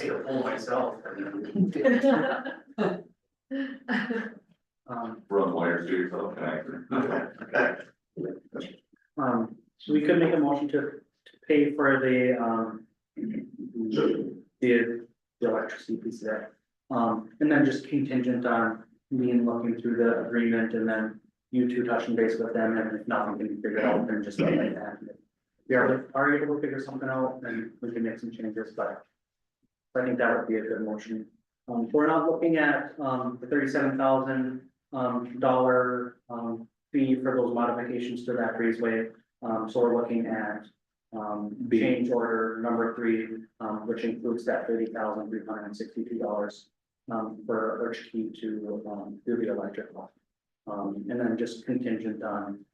a poll myself. Run wires to yourself, connector. So we could make a motion to pay for the electricity piece of that. And then just contingent on me and looking through the agreement and then you two touching base with them, and if nothing can be figured out, then just let it happen. If you are able to figure something out, then we can make some changes, but I think that would be a good motion. We're not looking at, the $37,000 fee for those modifications to that breezeway. So we're looking at, change order number 3, which includes that $30,362, for Arch Key to, do the electrical. And then just contingent on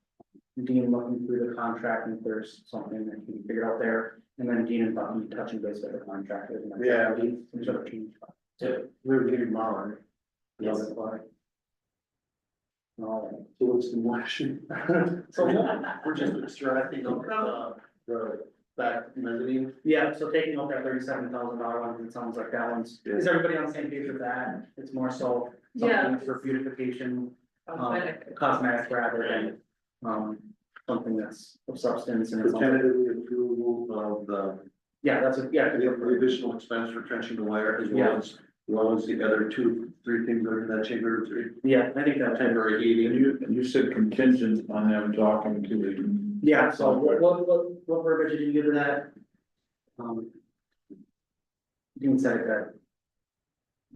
Dean looking through the contract and if there's something that can be figured out there. And then Dean and Bucky touching base with the contractor. Yeah. Some sort of change. we were getting mine. Yes. So what's the motion? So, We're just extracting the back mezzanine. yeah, so taking out that $37,000 one, it sounds like that one's, is everybody on the same page with that? It's more so Yeah. something for beautification, Cosmetic. cosmetic rather than, something that's of substance and For it's. tentative approval of the Yeah, that's a, yeah. the additional expense for trenching the wire as well as the other 2-3 things that are in that chamber 3. Yeah, I think that, Temporary heating. And you said contingent on them talking to the. yeah, so what verbiage did you give to that? Dean said that.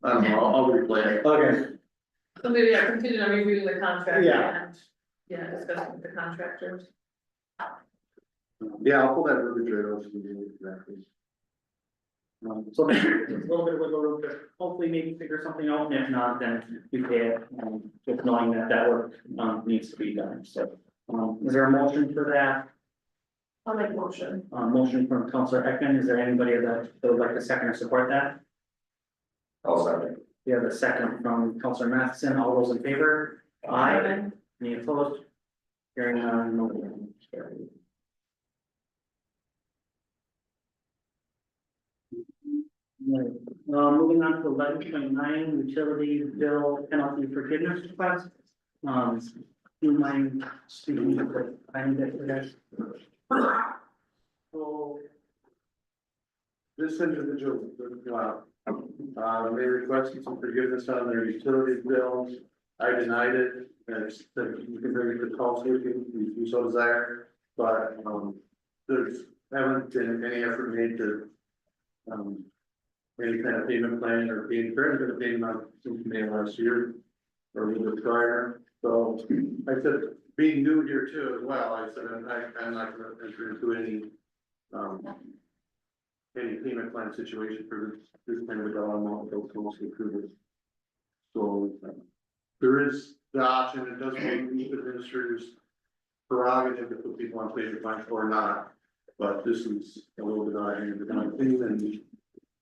I don't know, I'll replay it. Okay. So maybe I continue on reviewing the contract Yeah. and, yeah, discussing with the contractors. Yeah, I'll pull that verbiage right off. Exactly. So maybe it's a little bit of wiggle room to hopefully maybe figure something out, and if not, then we pay it, just knowing that that work, needs to be done, so. Is there a motion for that? I'll make a motion. Motion from Counselor Ekman, is there anybody that would like to second or support that? I'll second. We have a second from Counselor Matheson, all those in favor? Aye. Any opposed? Hearing none, no. Carried. Right. Moving on to 11.9, utility bill penalty forgiveness request. Do you mind speaking to the, I need it for this? So. This individual, they requested some forgiveness on their utility bills. I denied it, and it's, that you can bring it to council if you so desire, but, there's, haven't been any effort made to, any kind of payment plan or being fair to the payment since May last year, or a little bit prior, so I said, being new here too as well, I said, I'm not gonna enter into any payment plan situation for this kind of a dollar amount, those mostly approved. So, there is the option, it does make the administrators prerogative to put people on payment plans or not, but this is a little bit out of the thing, and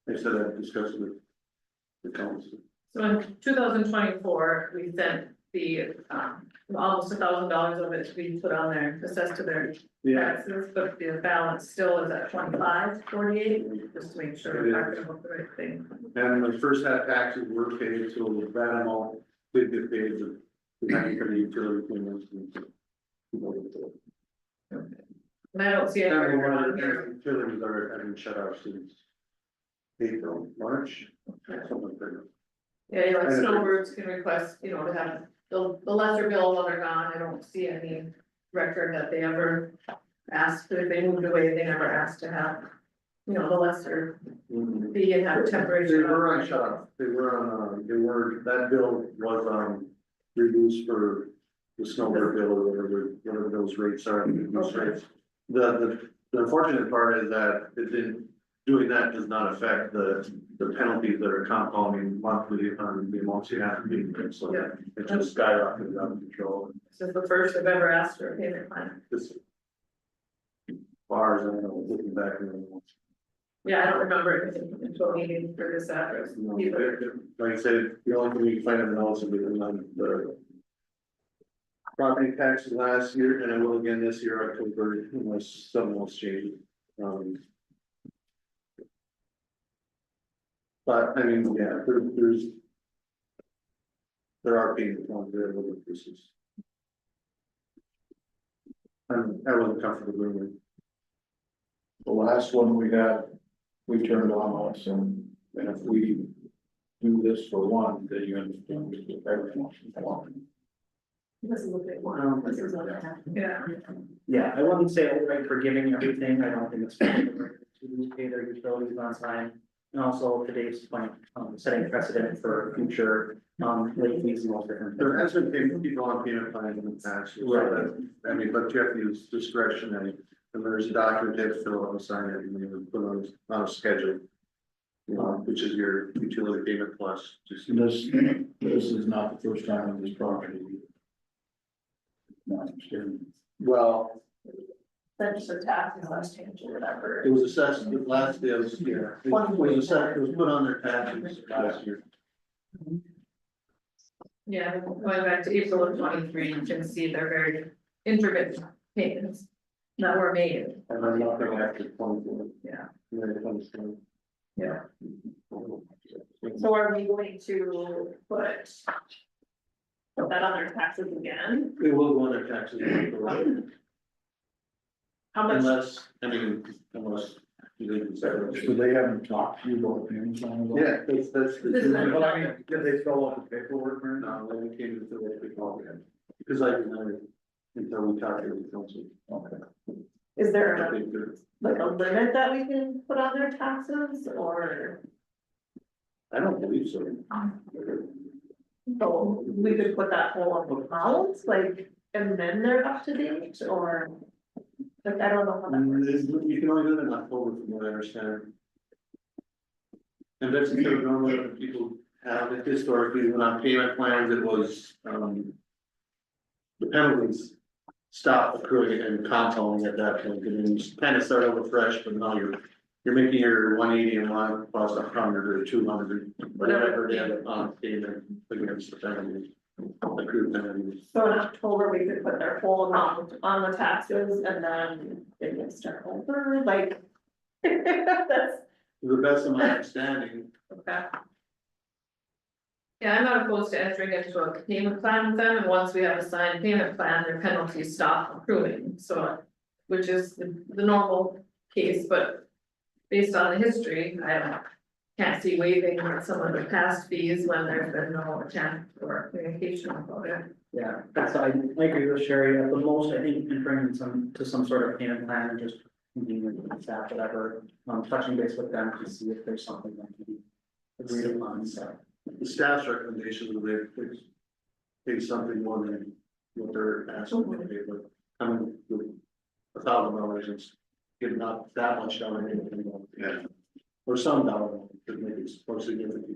I said I'd discuss it with the council. So in 2024, we sent the, almost $1,000 of it to be put on there, assessed to their taxes, but the balance still is at 25.48, just to make sure we're talking about the right thing. And the first half taxes were paid, so that amount did get paid, the money for the utility payments. And I don't see any record on here. Utilities are having shut off since April, March, something like that. Yeah, you know, like snowbirds can request, you know, to have the lesser bills while they're gone. I don't see any record that they ever asked, if they moved away, they never asked to have, you know, the lesser fee and have temporary. They were on shut off, they were on, that bill was, reduced for the snowbird bill or whatever those rates are, reduced Okay. rates. The unfortunate part is that it didn't, doing that does not affect the penalties that are compounding monthly on the amounts you have to pay, so Yeah. it just skyrocketed out of control. This is the first I've ever asked for a payment plan. As far as I know, looking back in the. Yeah, I don't remember it into a meeting for this address either. Like I said, the only thing you can find in the notes will be on the property taxes last year, and I will again this year, October, unless something else changes. But I mean, yeah, there are payment plans, there are little increases. I wasn't comfortable doing it. The last one we got, we turned on us, and if we do this for one, then you understand we get everything for one. This is a big one. This is what happened. Yeah. Yeah, I wouldn't say outright forgiving everything, I don't think it's fair to pay their utilities on time. And also today's point, setting precedent for future, late fees and all different. There has been people on payment plans in the past, so that, I mean, but you have to use discretion, and there's a document you have to fill out and sign it, and you put on a schedule. Which is your utility payment plus, just. This is not the first time on this property. Not understanding. Well, That's just a tax last change or whatever. it was assessed, the last day was, yeah, it was assessed, it was put on their taxes last year. Yeah, going back to April of 23, you can see they're very intermittent payments that were made. And then nothing after 24. Yeah. And then it comes to- Yeah. So are we going to put that on their taxes again? It will go on their taxes. How much? Unless, I mean, unless you didn't say. So they haven't talked to you about payments on it? Yeah, that's. This is- But I mean, did they fill out the paperwork or not? No, they came to what they call it, because I didn't know it until we talked to the council. Okay. Is there I a, think that- like a limit that we can put on their taxes or? I don't believe so. So we could put that whole amount, like, and then they're up to date or? Like, I don't know how that works. You can only do it in October from what I understand. And that's because normally when people have it historically, when on payment plans, it was, the penalties stop accruing and compounding at that point, and then you kind of start over fresh, but now you're making your 180 a month plus 100 or 200, whatever they have on payment against the penalties. Accrued penalties. So in October, we could put their whole amount on the taxes and then they can start over, like. That's, To the best of my understanding, Okay. Yeah, I'm not opposed to entering into a payment plan with them, and once we have a signed payment plan, their penalties stop accruing, so. Which is the normal case, but based on the history, can't see waiving some of the past fees when there's been no attempt or communication about it. Yeah, that's, I agree with Sherry, at the most, I think entering some sort of payment plan and just convening with staff, whatever, touching base with them to see if there's something that can be agreed upon, so. the staff's recommendation would pay something more than what they're asking to pay, but coming with $1,000, it's getting not that much down anything, yeah. Or some down, but maybe it's more significant.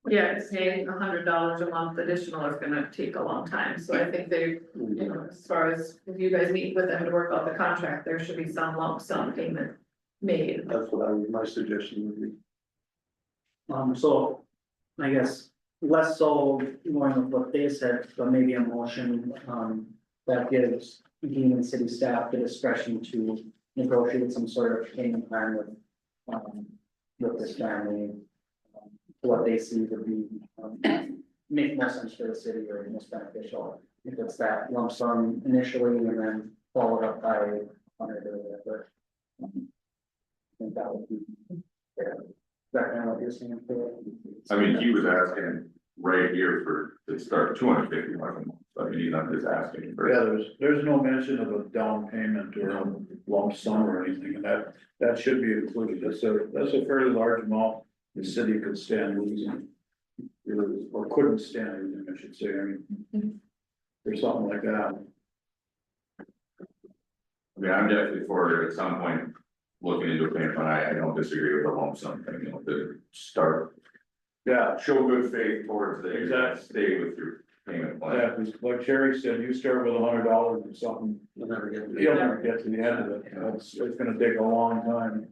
Yeah, it's paying $100 a month additional is gonna take a long time, so I think they, you know, as far as if you guys meet with them to work out the contract, there should be some lump sum payment made. That's what my suggestion would be. So, I guess, less so going with what they said, but maybe a motion, that gives Dean and city staff the discretion to negotiate some sort of payment plan with this family. What they see would be, make more sense for the city or most beneficial, if it's that lump sum initially and then followed up by 100 or whatever. I think that would be fair. That kind of what you're saying. I mean, he was asking right here to start 250 a month. I mean, he's not just asking for. Yeah, there's no mention of a down payment or a lump sum or anything, and that should be included. That's a fairly large amount the city could stand losing. Or couldn't stand losing, I should say, I mean. Or something like that. I mean, I'm definitely for at some point looking into a payment plan, I don't disagree with the lump sum thing, you know, to start. Yeah, Show good faith towards the, Exactly. stay with your payment plan. yeah, 'cause like Sherry said, you start with $100 or something, You'll never get to it. you'll never get to the end of it, it's gonna take a long time.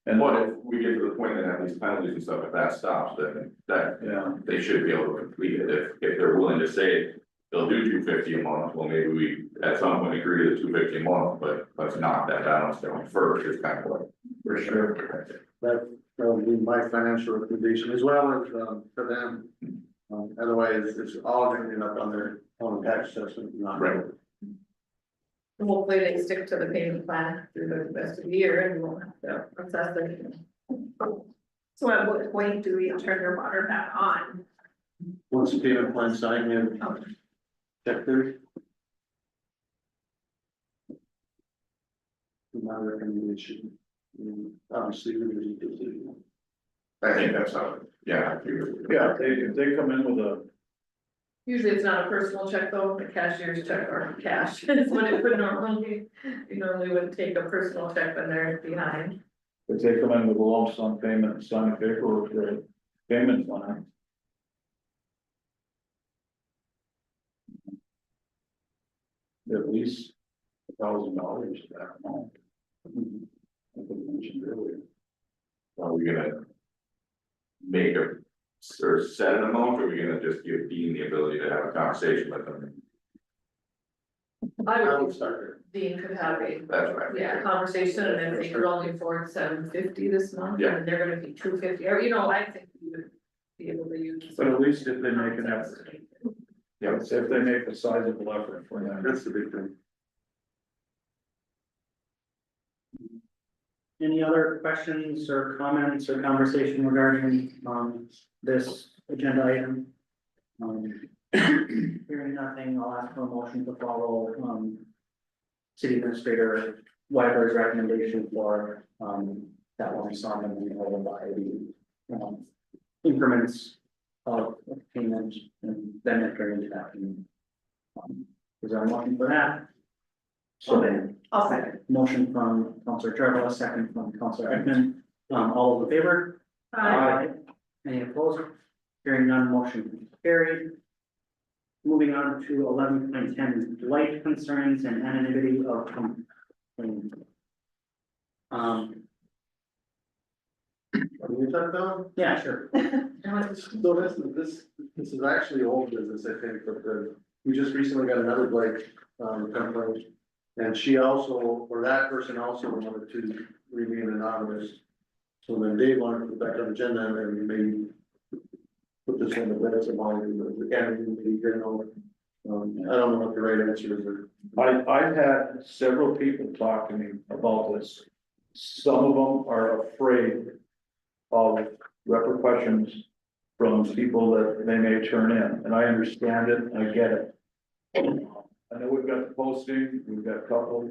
And, But if we get to the point that have these penalties and stuff, if that stops, then that, yeah, they should be able to complete it, if they're willing to say. They'll do $250 a month, well, maybe we at some point agree to $250 a month, but let's knock that balance down first, it's kind of like. for sure. That would be my financial recommendation as well as, for them. Otherwise, it's all gonna end up on their own tax assessment, not. Right. Hopefully they stick to the payment plan through the rest of the year and we won't have to process it. So at what point do we turn your water back on? Once the payment plan signed, in check there. My recommendation, obviously, we need to. I think that's how, yeah. I agree with you. Yeah, if they come in with a, Usually it's not a personal check though, the cashier's check or cash is what it would normally be. You normally wouldn't take a personal check when they're behind. if they come in with a lump sum payment, and sign a paperwork for a payment plan. At least $1,000 that amount. I think I mentioned earlier. Are we gonna make a, or set an amount, or are we gonna just give Dean the ability to have a conversation with them? I I would would start Dean could have a, That's right. yeah, conversation and if they're only for $750 this month, Yeah. and they're gonna be $250, or you know, I think we would be able to use. But at least if they make an effort, Yeah. if they make a sizable effort for there, that. that's the big thing. Any other questions or comments or conversation regarding, this agenda item? Hearing nothing, I'll ask for a motion to follow, city administrator Wyber's recommendation for, that one sum and then followed by the, increments of payment and then entering into that. Is there a motion for that? So then, I'll second. motion from Counselor Trevor, a second from Counselor Ekman, all those in favor? Any opposed? Hearing none, motion carried. Moving on to 11.10, light concerns and anonymity of complaint. Can you shut down? Yeah, sure. So this is actually old business, I think, but we just recently got another Blake, complaint. And she also, or that person also wanted to remain anonymous. So then Dave wanted to put back on the agenda and maybe put this in the minutes of mine, the county, you know. I don't know what the right answer is. I've had several people talk to me about this. Some of them are afraid of repercussions from people that they may turn in, and I understand it, I get it. I know we've got the posting, we've got a couple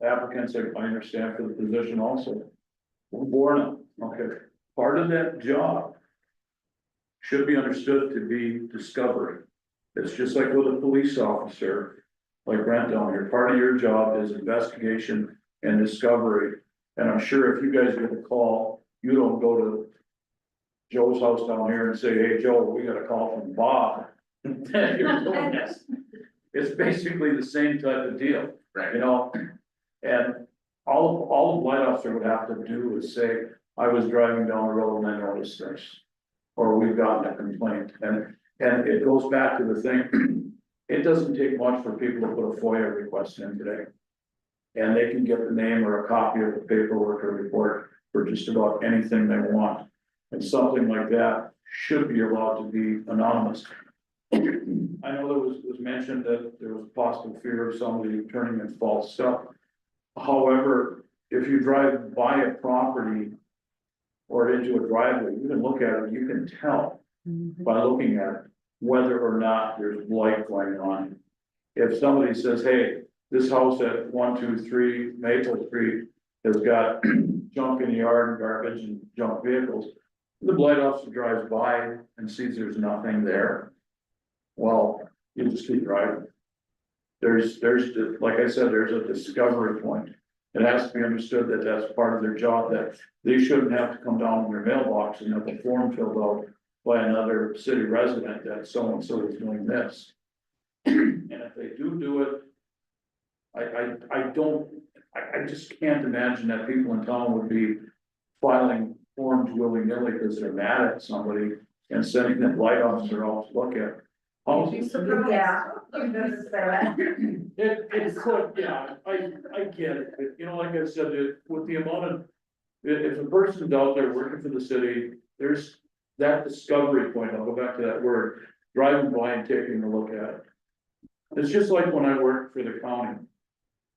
applicants that I understand for the position also. We're born up, okay, part of that job should be understood to be discovery. It's just like with a police officer, like Brent down here, part of your job is investigation and discovery. And I'm sure if you guys get a call, you don't go to Joe's house down here and say, hey, Joe, we got a call from Bob. You're doing this. It's basically the same type of deal, Right. you know? And all the light officer would have to do is say, I was driving down the road and I noticed this. Or we've gotten a complaint, and it goes back to the thing, it doesn't take much for people to put a FOIA request in today. And they can get the name or a copy of the paperwork or report for just about anything they want. And something like that should be allowed to be anonymous. I know there was mentioned that there was possible fear of somebody turning in false stuff. However, if you drive by a property or into a driveway, you can look at it, you can tell by looking at it whether or not there's blight going on. If somebody says, hey, this house at 123 Maple Street has got junk in the yard and garbage and junk vehicles, the blight officer drives by and sees there's nothing there. Well, you just keep driving. There's, like I said, there's a discovery point. It has to be understood that that's part of their job, that they shouldn't have to come down in their mailbox and have a form filled out by another city resident that so-and-so is doing this. And if they do it, I just can't imagine that people in town would be filing forms willy-nilly because they're mad at somebody and sending that light officer out to look at. How- Yeah. It could, yeah, I get it, but you know, like I said, with the amount of, if a person's out there working for the city, there's that discovery point, I'll go back to that word, driving by and taking a look at it. It's just like when I worked for the county.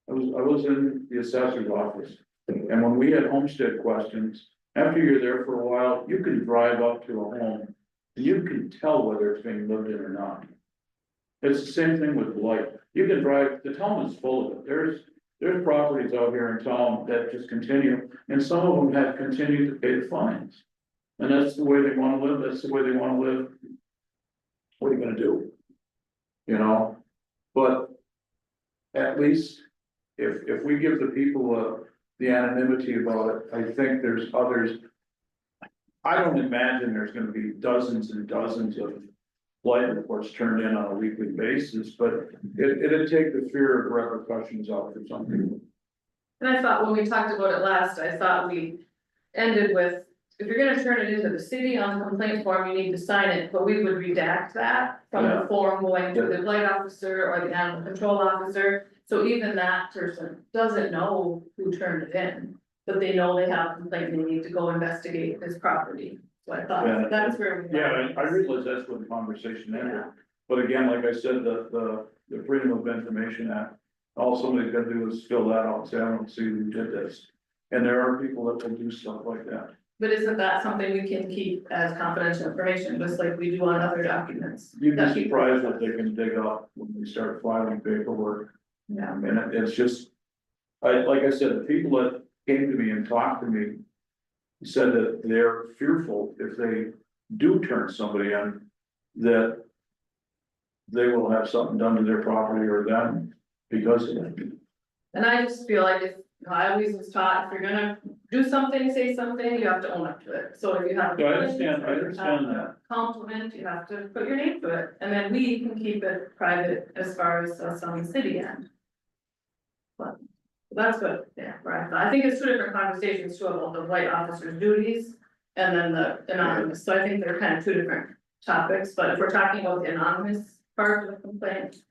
I was in the assessor's office, and when we had homestead questions, after you're there for a while, you can drive up to a home, and you can tell whether it's being lived in or not. It's the same thing with blight. You can drive, the town is full of it. There's properties out here in town that just continue, and some of them have continued to pay the fines. And that's the way they wanna live, that's the way they wanna live. What are you gonna do? You know, but at least if we give the people the anonymity about it, I think there's others. I don't imagine there's gonna be dozens and dozens of blight reports turned in on a weekly basis, but it'd take the fear of repercussions out for some people. And I thought when we talked about it last, I thought we ended with, if you're gonna turn it into the city on the complaint form, you need to sign it, but we would redact that from the form going to the blight officer or the animal control officer. So even that person doesn't know who turned it in, but they know they have a complaint, and they need to go investigate this property. So I Yeah. thought that's where we. Yeah, I realize that's what the conversation ended, but again, like I said, the Freedom of Information Act, all somebody's gotta do is fill that out and say, I don't see who did this. And there are people that will do stuff like that. But isn't that something we can keep as confidential information, just like we do on other documents? You'd that be people- surprised what they can dig up when we start filing paperwork. Yeah. And it's just, like I said, the people that came to me and talked to me said that they're fearful if they do turn somebody in, that they will have something done to their property or them because of it. And I just feel like if, I always was taught, if you're gonna do something, say something, you have to own up to it. So if you have. Yeah, I understand that. Compliment, you have to put your name to it, and then we can keep it private as far as us on the city end. But that's what, yeah, right, I think it's two different conversations too, about the white officer's duties and then the anonymous, so I think they're kind of two different topics, but if we're talking about the anonymous part of the complaint.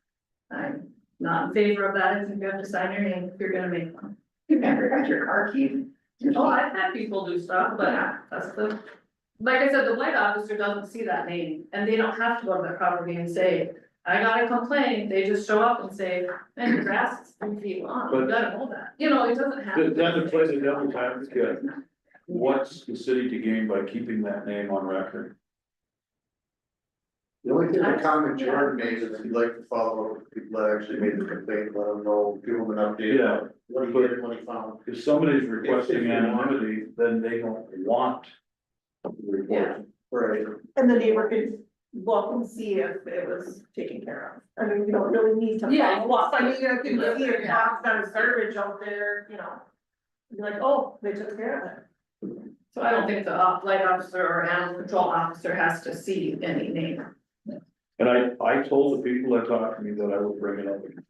I'm not in favor of that, I think you have to sign your name if you're gonna make one. You never got your car key. Oh, I've had people do stuff, but that's the, like I said, the white officer doesn't see that name, and they don't have to go to their property and say, I got a complaint, they just show up and say, man, your grass is 3 feet long, you gotta mow that, you know, it doesn't have. Then to play the devil's advocate, what's the city to gain by keeping that name on record? The only thing the comment Jordan made is he'd like to follow up with people that actually made the complaint, let them know, give them an update. Yeah. What he did, what he found. If somebody's requesting anonymity, then they don't want the report. Right. And the neighbor could look and see if it was taken care of. I mean, we don't really need to. Yeah. follow up. I mean, you can see if Bob's got his garbage out there, you know. Be like, oh, they took care of it. So I don't think the light officer or animal control officer has to see any name. And I told the people that talked to me that I would bring it up again.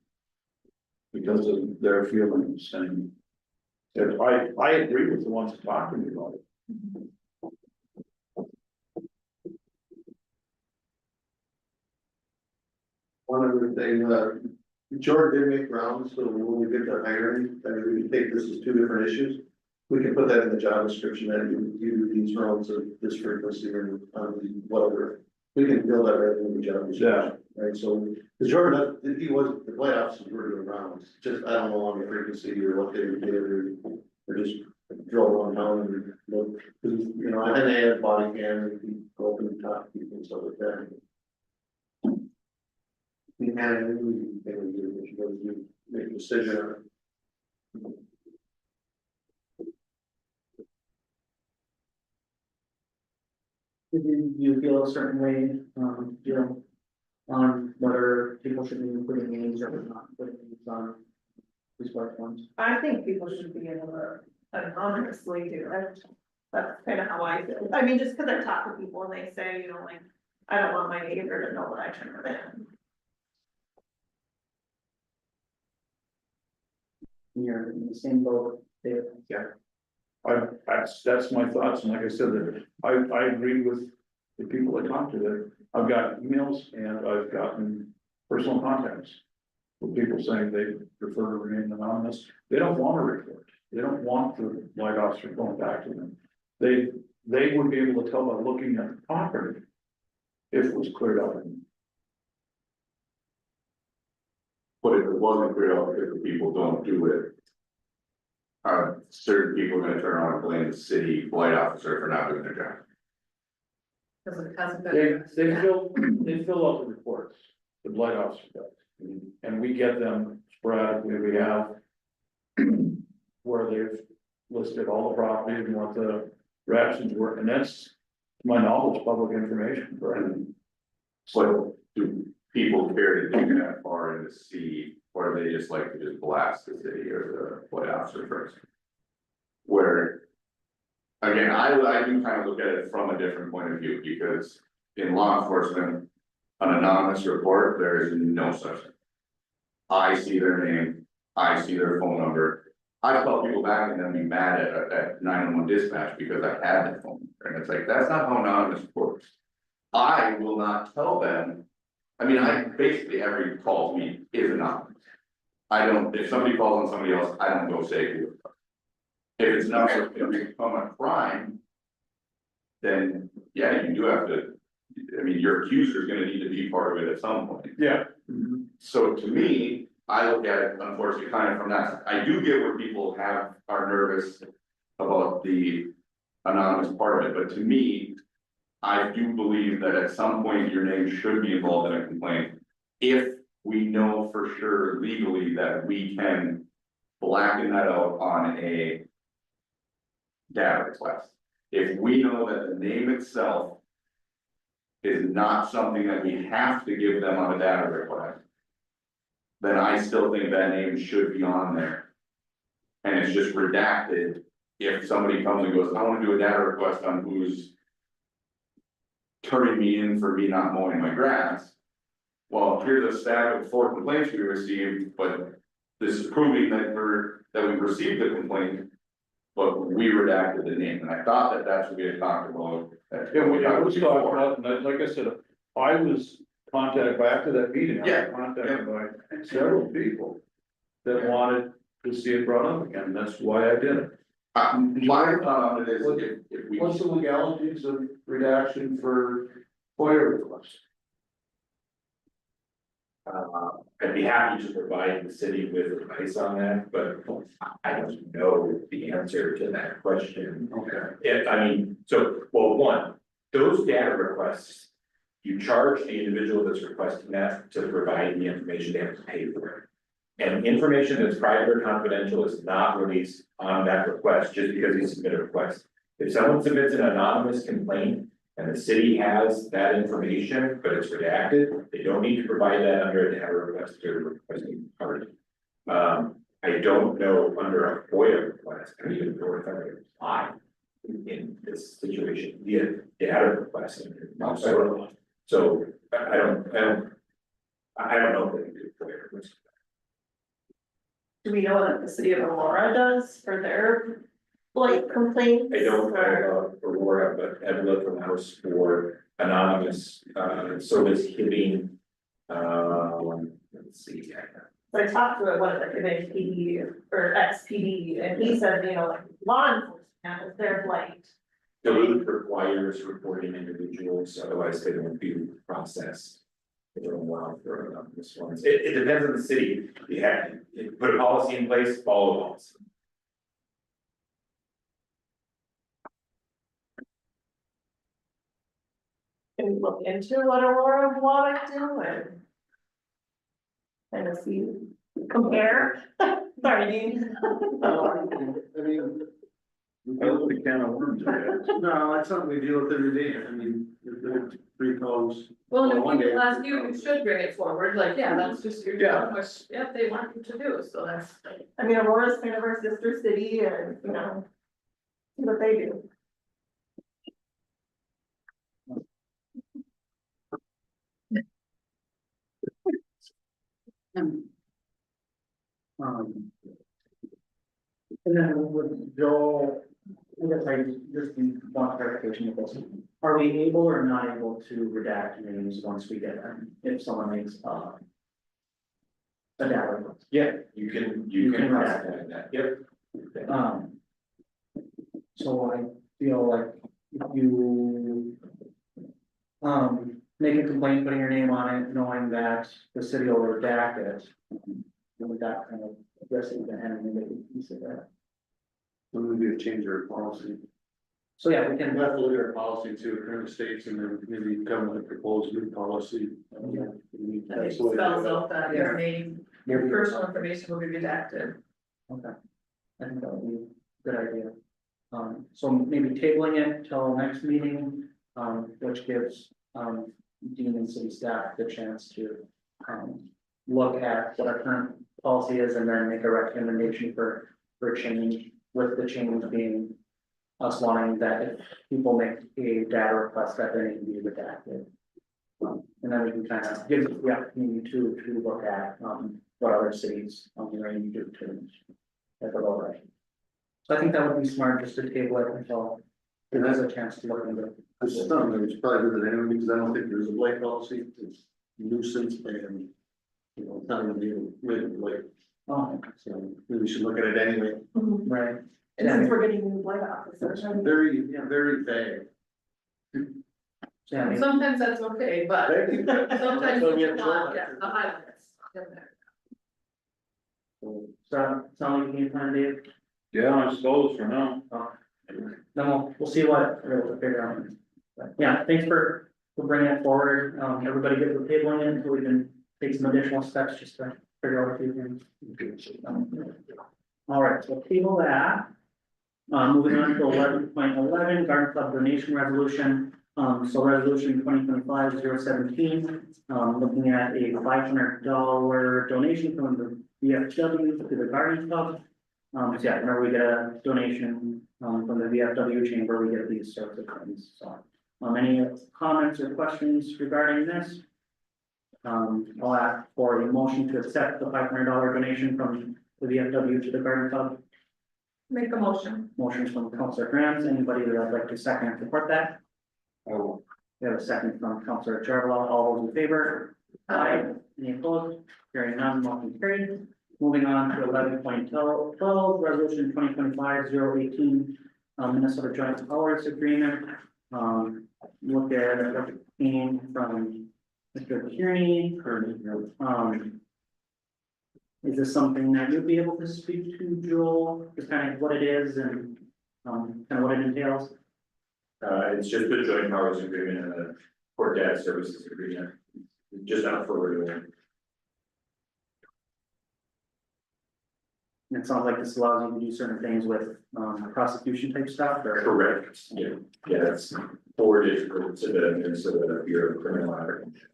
Because of their feelings and I agree with the ones that talked to me about it. One other thing, Jordan did make rounds, so when we get to hiring, I mean, we can take this as two different issues. We can put that in the job description that you do these rounds of this frequency or whatever. We can build that right in the job description, right? So, because Jordan, he was, the white officers were doing rounds, just, I don't know on the frequency or what they did or just drove on down and look, you know, and then they had body cam and go up and talk to people and stuff like that. And we make a decision. Did you feel a certain way, you know, on whether people should be including names or not, putting names on Dispatch ones. I think people should be able to anonymously do it. That's kind of how I feel. I mean, just because I talk to people and they say, you know, like, I don't want my neighbor to know that I turned it in. You're in the same boat, Dave. That's my thoughts, and like I said, that I agree with the people I talked to, that I've got emails and I've gotten personal contacts. With people saying they prefer to remain anonymous, they don't want to report, they don't want the light officer going back to them. They would be able to tell by looking at the property if it was cleared out. But if it wasn't clear out, if the people don't do it. Certain people are gonna turn around and blame the city light officer for not doing their job. Because it hasn't They been. fill out the reports, the light officer does, and we get them sporadically, we have. Where they've listed all the properties and what the reactions were, and that's, to my knowledge, public information, right? So do people care to do that far in the city, or do they just like to just blast the city or the light officer first? Where, again, I do kind of look at it from a different point of view, because in law enforcement, an anonymous report, there is no such thing. I see their name, I see their phone number. I call people back and then be mad at 911 dispatch because I had that phone number, and it's like, that's not how anonymous works. I will not tell them. I mean, basically every call to me is anonymous. I don't, if somebody calls on somebody else, I don't go say who it was. If it's not become a crime, then yeah, you do have to, I mean, your accuser is gonna need to be part of it at some point. Yeah. So to me, I look at it unfortunately kind of from that, I do get where people are nervous about the anonymous part of it, but to me. I do believe that at some point your name should be involved in a complaint. If we know for sure legally that we can blacken that out on a data request. If we know that the name itself is not something that we have to give them on a data request, then I still think that name should be on there. And it's just redacted if somebody comes and goes, I want to do a data request on who's turning me in for me not mowing my grass. Well, here's a stack of 4 complaints we received, but this is proving that we received the complaint. But we redacted the name, and I thought that that's what we had talked about. Yeah, I was talking about, and like I said, I was contacted by, after that meeting, I Yeah. was contacted by several people. That wanted to see it brought up again, that's why I did it. My thought on it is if we. What's the legalities of redaction for FOIA requests? I'd be happy to provide the city with advice on that, but I don't know the answer to that question. Okay. Yeah, I mean, so, well, one, those data requests, you charge the individual that's requesting that to provide the information, they have to pay for it. And information that's private or confidential is not released on that request just because you submit a request. If someone submits an anonymous complaint and the city has that information, but it's redacted, they don't need to provide that under a data request to the requesting party. I don't know under a FOIA request, I don't even know if I would apply in this situation via data request. So I don't know if they can do FOIA requests. Do we know what the city of Aurora does for their blight complaints? I don't know about Aurora, but I've looked around for anonymous, service hitting. Let's see. I talked to one of the NHPD or XPD, and he said, you know, like law enforcement handles their blight. Duluth requires reporting individuals, otherwise they won't be processed. They don't allow for this one. It depends on the city. You put a policy in place, follow the policy. Can we look into what Aurora Water do and kind of see, compare? Sorry, Dean. I mean. I don't think can of worms. No, it's something we deal with every day, I mean, there's 3 calls Well, and One if day. people ask you, you should bring it forward, like, yeah, that's just your, Yeah. which, yep, they want you to do, so that's. I mean, Aurora's kind of our sister city and, you know, see what they do. And then with Joel, I guess I just want clarification with this. Are we able or not able to redact names once we get them, if someone makes, a data request? Yeah, you can redact redact that, yep. So I feel like if you make a complaint, putting your name on it, knowing that the city will redact it, with that kind of addressing the enemy, make a piece of that. When we do change our policy. So yeah, we We can, have to look at our policy too, current states, and then maybe come with a proposed new policy. That That's the way to spells do it. out that your name, your personal information will be redacted. okay. I think that would be a good idea. So maybe tabling it till next meeting, which gives, Dean and city staff the chance to, look at what our current policy is and then make a recommendation for change, with the change being us wanting that if people make a data request, that they need to be redacted. And then we can kind of give the opportunity to look at, what other cities, range do to. At the lower rate. So I think that would be smart just to table it until there is a chance to look into it. This is something that's probably good with anyone, because I don't think there's a blight policy, it's nuisance and. You know, it's not gonna be really like, Oh, so we should look at it anyway. right. And since we're getting new blight officers, It's I mean, very, very vague. Yeah, I mean, Sometimes that's okay, but Vague. sometimes So we you have want, to- yeah, the highlights in there. so, sound like you can plan, Dave? Yeah, I suppose for now. Then we'll see what we're able to figure out. But yeah, thanks for bringing it forward. Everybody get the tabling in, so we can take some additional steps just to figure out a few things. All right, so table that. Moving on to 11.11 Garden Club donation resolution. So resolution 2025-017, looking at a $500 donation from the VFW to the Garden Club. So yeah, whenever we get a donation, from the VFW chamber, we get these sorts of things, so. Any comments or questions regarding this? I'll ask for a motion to accept the $500 donation from the VFW to the Garden Club. Make a motion. Motions from Councilor Grams. Anybody that would like to second and support that? Oh, We have a second from Councilor Charbel. All those in favor? Any opposed? Hearing none, motion carried. Moving on to 11.12, resolution 2025-018, Minnesota Joint Powers Agreement. Look at what came from Mr. Kearney. Is this something that you'd be able to speak to, Joel, just kind of what it is and, kind of what it entails? It's just the joint powers agreement and the court data services agreement, just out for renewal. And it sounds like this allows you to do certain things with, prosecution type stuff, or? Correct, yeah, that's forwarded to the Minnesota Bureau of Criminal Apprehension.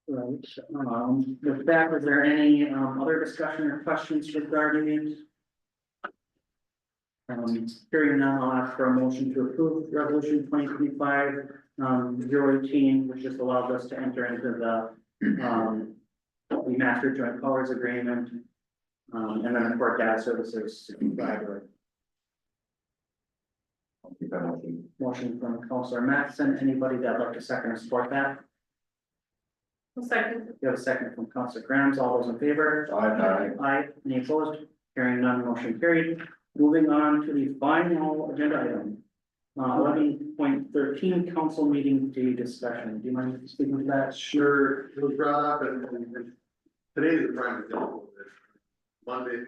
Right, with that, is there any, other discussion or questions regarding it? Hearing none, I'll ask for a motion to approve resolution 2025-018, which just allows us to enter into the master joint powers agreement. And then the court data services subscriber. I'll keep that motion. Motion from Councilor Matson. Anybody that'd like to second or support that? A second. We have a second from Councilor Grams. All those in favor? Aye. Any opposed? Hearing none, motion carried. Moving on to the final agenda item. 11.13, council meeting day discussion. Do you mind speaking to that? sure, it was brought up and today's the prime example of it.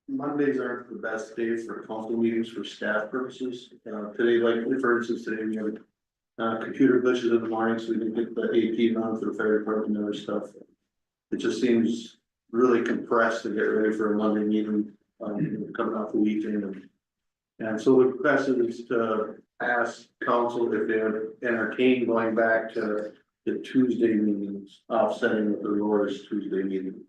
Mondays aren't the best days for council meetings for staff purposes. Today, like, for instance, today we have computer glitches in the morning, so we can get the AP on for the fire department and other stuff. It just seems really compressed to get ready for a Monday meeting, coming off the weekend. And so the request is to asked council if they would entertain going back to the Tuesday meetings, offsetting with the Roars Tuesday meeting.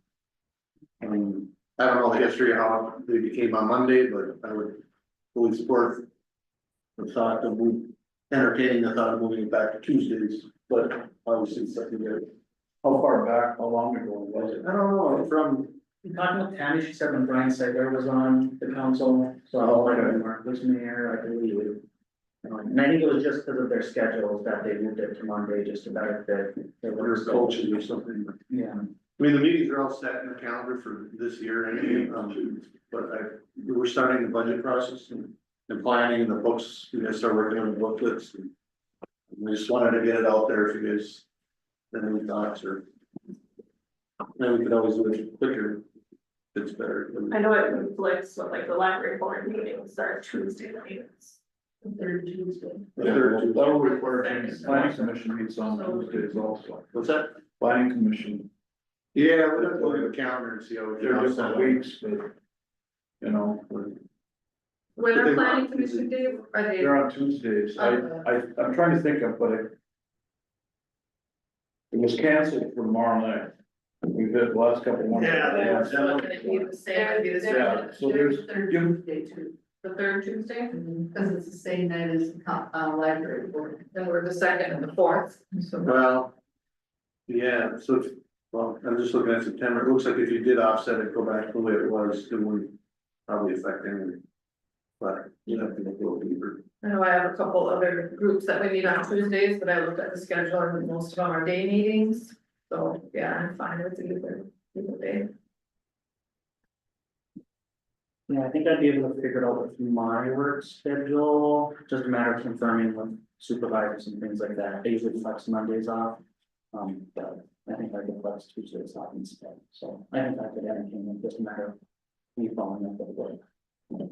I don't know the history of how they became on Monday, but I would fully support the thought of entertaining the thought of moving it back to Tuesdays, but obviously it's something that, How far back, how long ago was it? I don't know, from, Talking with Tammy, she said when Brian Seidler was on the council, so like when Mark was mayor, I believe. And I think it was just because of their schedules that they moved it to Monday, just to better fit. their work there's schedule. coaches or something. Yeah, I mean, the meetings are all set in the calendar for this year, anyway, but we're starting the budget process and planning and the books, we gotta start working on the booklets. And we just wanted to get it out there if you guys, then any thoughts or. Then we could always do it quicker. It's better. I know it conflicts with like the library board meetings are Tuesday nights. The third Tuesday. The third Tuesday. That will require, planning commission meets on Tuesdays also, What's that? planning commission, Yeah, we'll have to look at the calendar and see how we they're can. different weeks, but. You know, When are planning commission day, are they? they're on Tuesdays, I'm trying to think of, but it was canceled for tomorrow night. We've had the last couple ones. Yeah, So it'd be the same, it'd be the same. Yeah, so there's, Third Tuesday too, The third Tuesday, because it's the same night as the library board. then we're the second and the fourth, so. Well. Yeah, so, well, I'm just looking at September, it looks like if you did offset it, go back to the way it was, it would probably affect anything. But you have to look a little deeper. I know I have a couple other groups that we meet on Tuesdays, but I looked at the schedule and most of them are day meetings. So, yeah, I'm fine with either day. yeah, I think I'd be able to figure it out with my work schedule, just a matter of confirming with supervisors and things like that. They usually flex Mondays off. But I think I could flex Tuesdays off instead, so I think I could entertain it, just a matter of me following up with the work.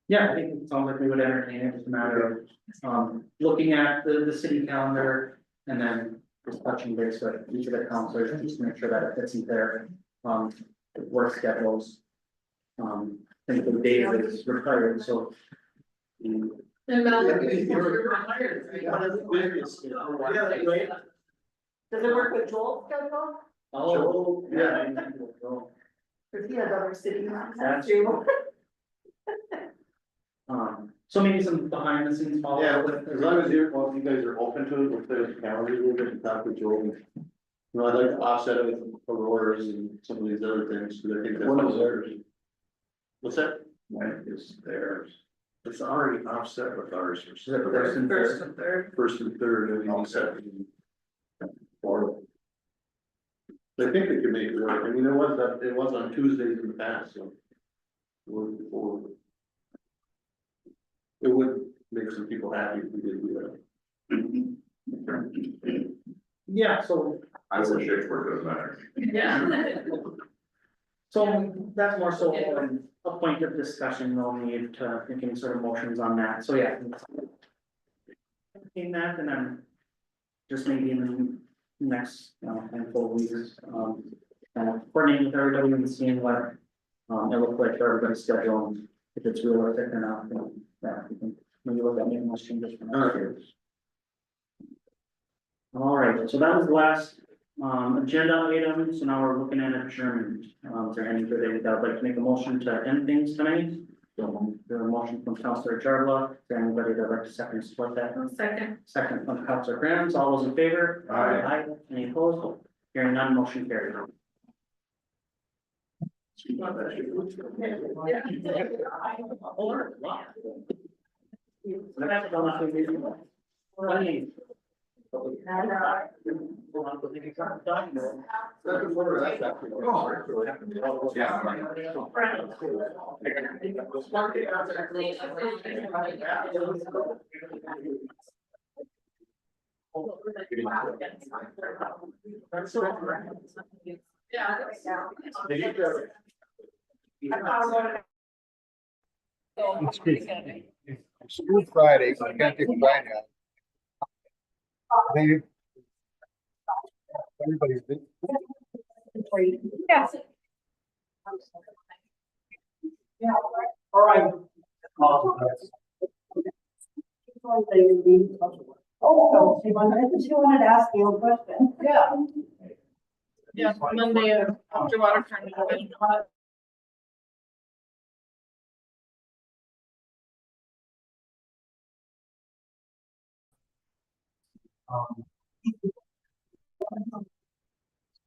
Yeah, I think it sounds like we would entertain it, just a matter of, looking at the city calendar and then just touching base with each of the counselors, just to make sure that it fits in their, work schedules. I think the date is required, so. And Mel, Does it work with Joel's schedule? Oh, yeah. Cause he has other cities. That's true. So maybe some behind the scenes follow. Yeah, but as long as you're, well, if you guys are open to it, we'll play with the calendar a little bit and talk with Joel. You know, I'd like to offset it with Aurora's and some of these other things, because I think that's. When is theirs? What's that? when is theirs? It's already offset with ours. Is it first and first third? and third. First and third, and offset. Or. I think they can make it work, I mean, it was on Tuesdays in the past, so. It would make some people happy if we did do that. Yeah, so, I wish it were, doesn't matter. Yeah. so that's more so a point of discussion, no need to make any sort of motions on that, so yeah. In that, and then just maybe in the next, handful of weeks, coordinating with everybody and seeing what, it looks like for everybody's schedule, and if it's realistic or not, then, yeah, we can maybe look at making those changes for next year. All right, so that was the last, agenda item, so now we're looking at adjournment. Is there anybody that would like to make a motion to end things tonight? So, there's a motion from Councilor Charbla, is there anybody that would like to second support that? Second. Second from Councilor Grams, all those in favor? Aye. Any opposed? Hearing none, motion carried. It's Good Friday, so I can't take Friday out. Maybe. Everybody's been. Yes. All right. Oh, she wanted to ask you a question. Yeah. Yeah, Monday after water tournament.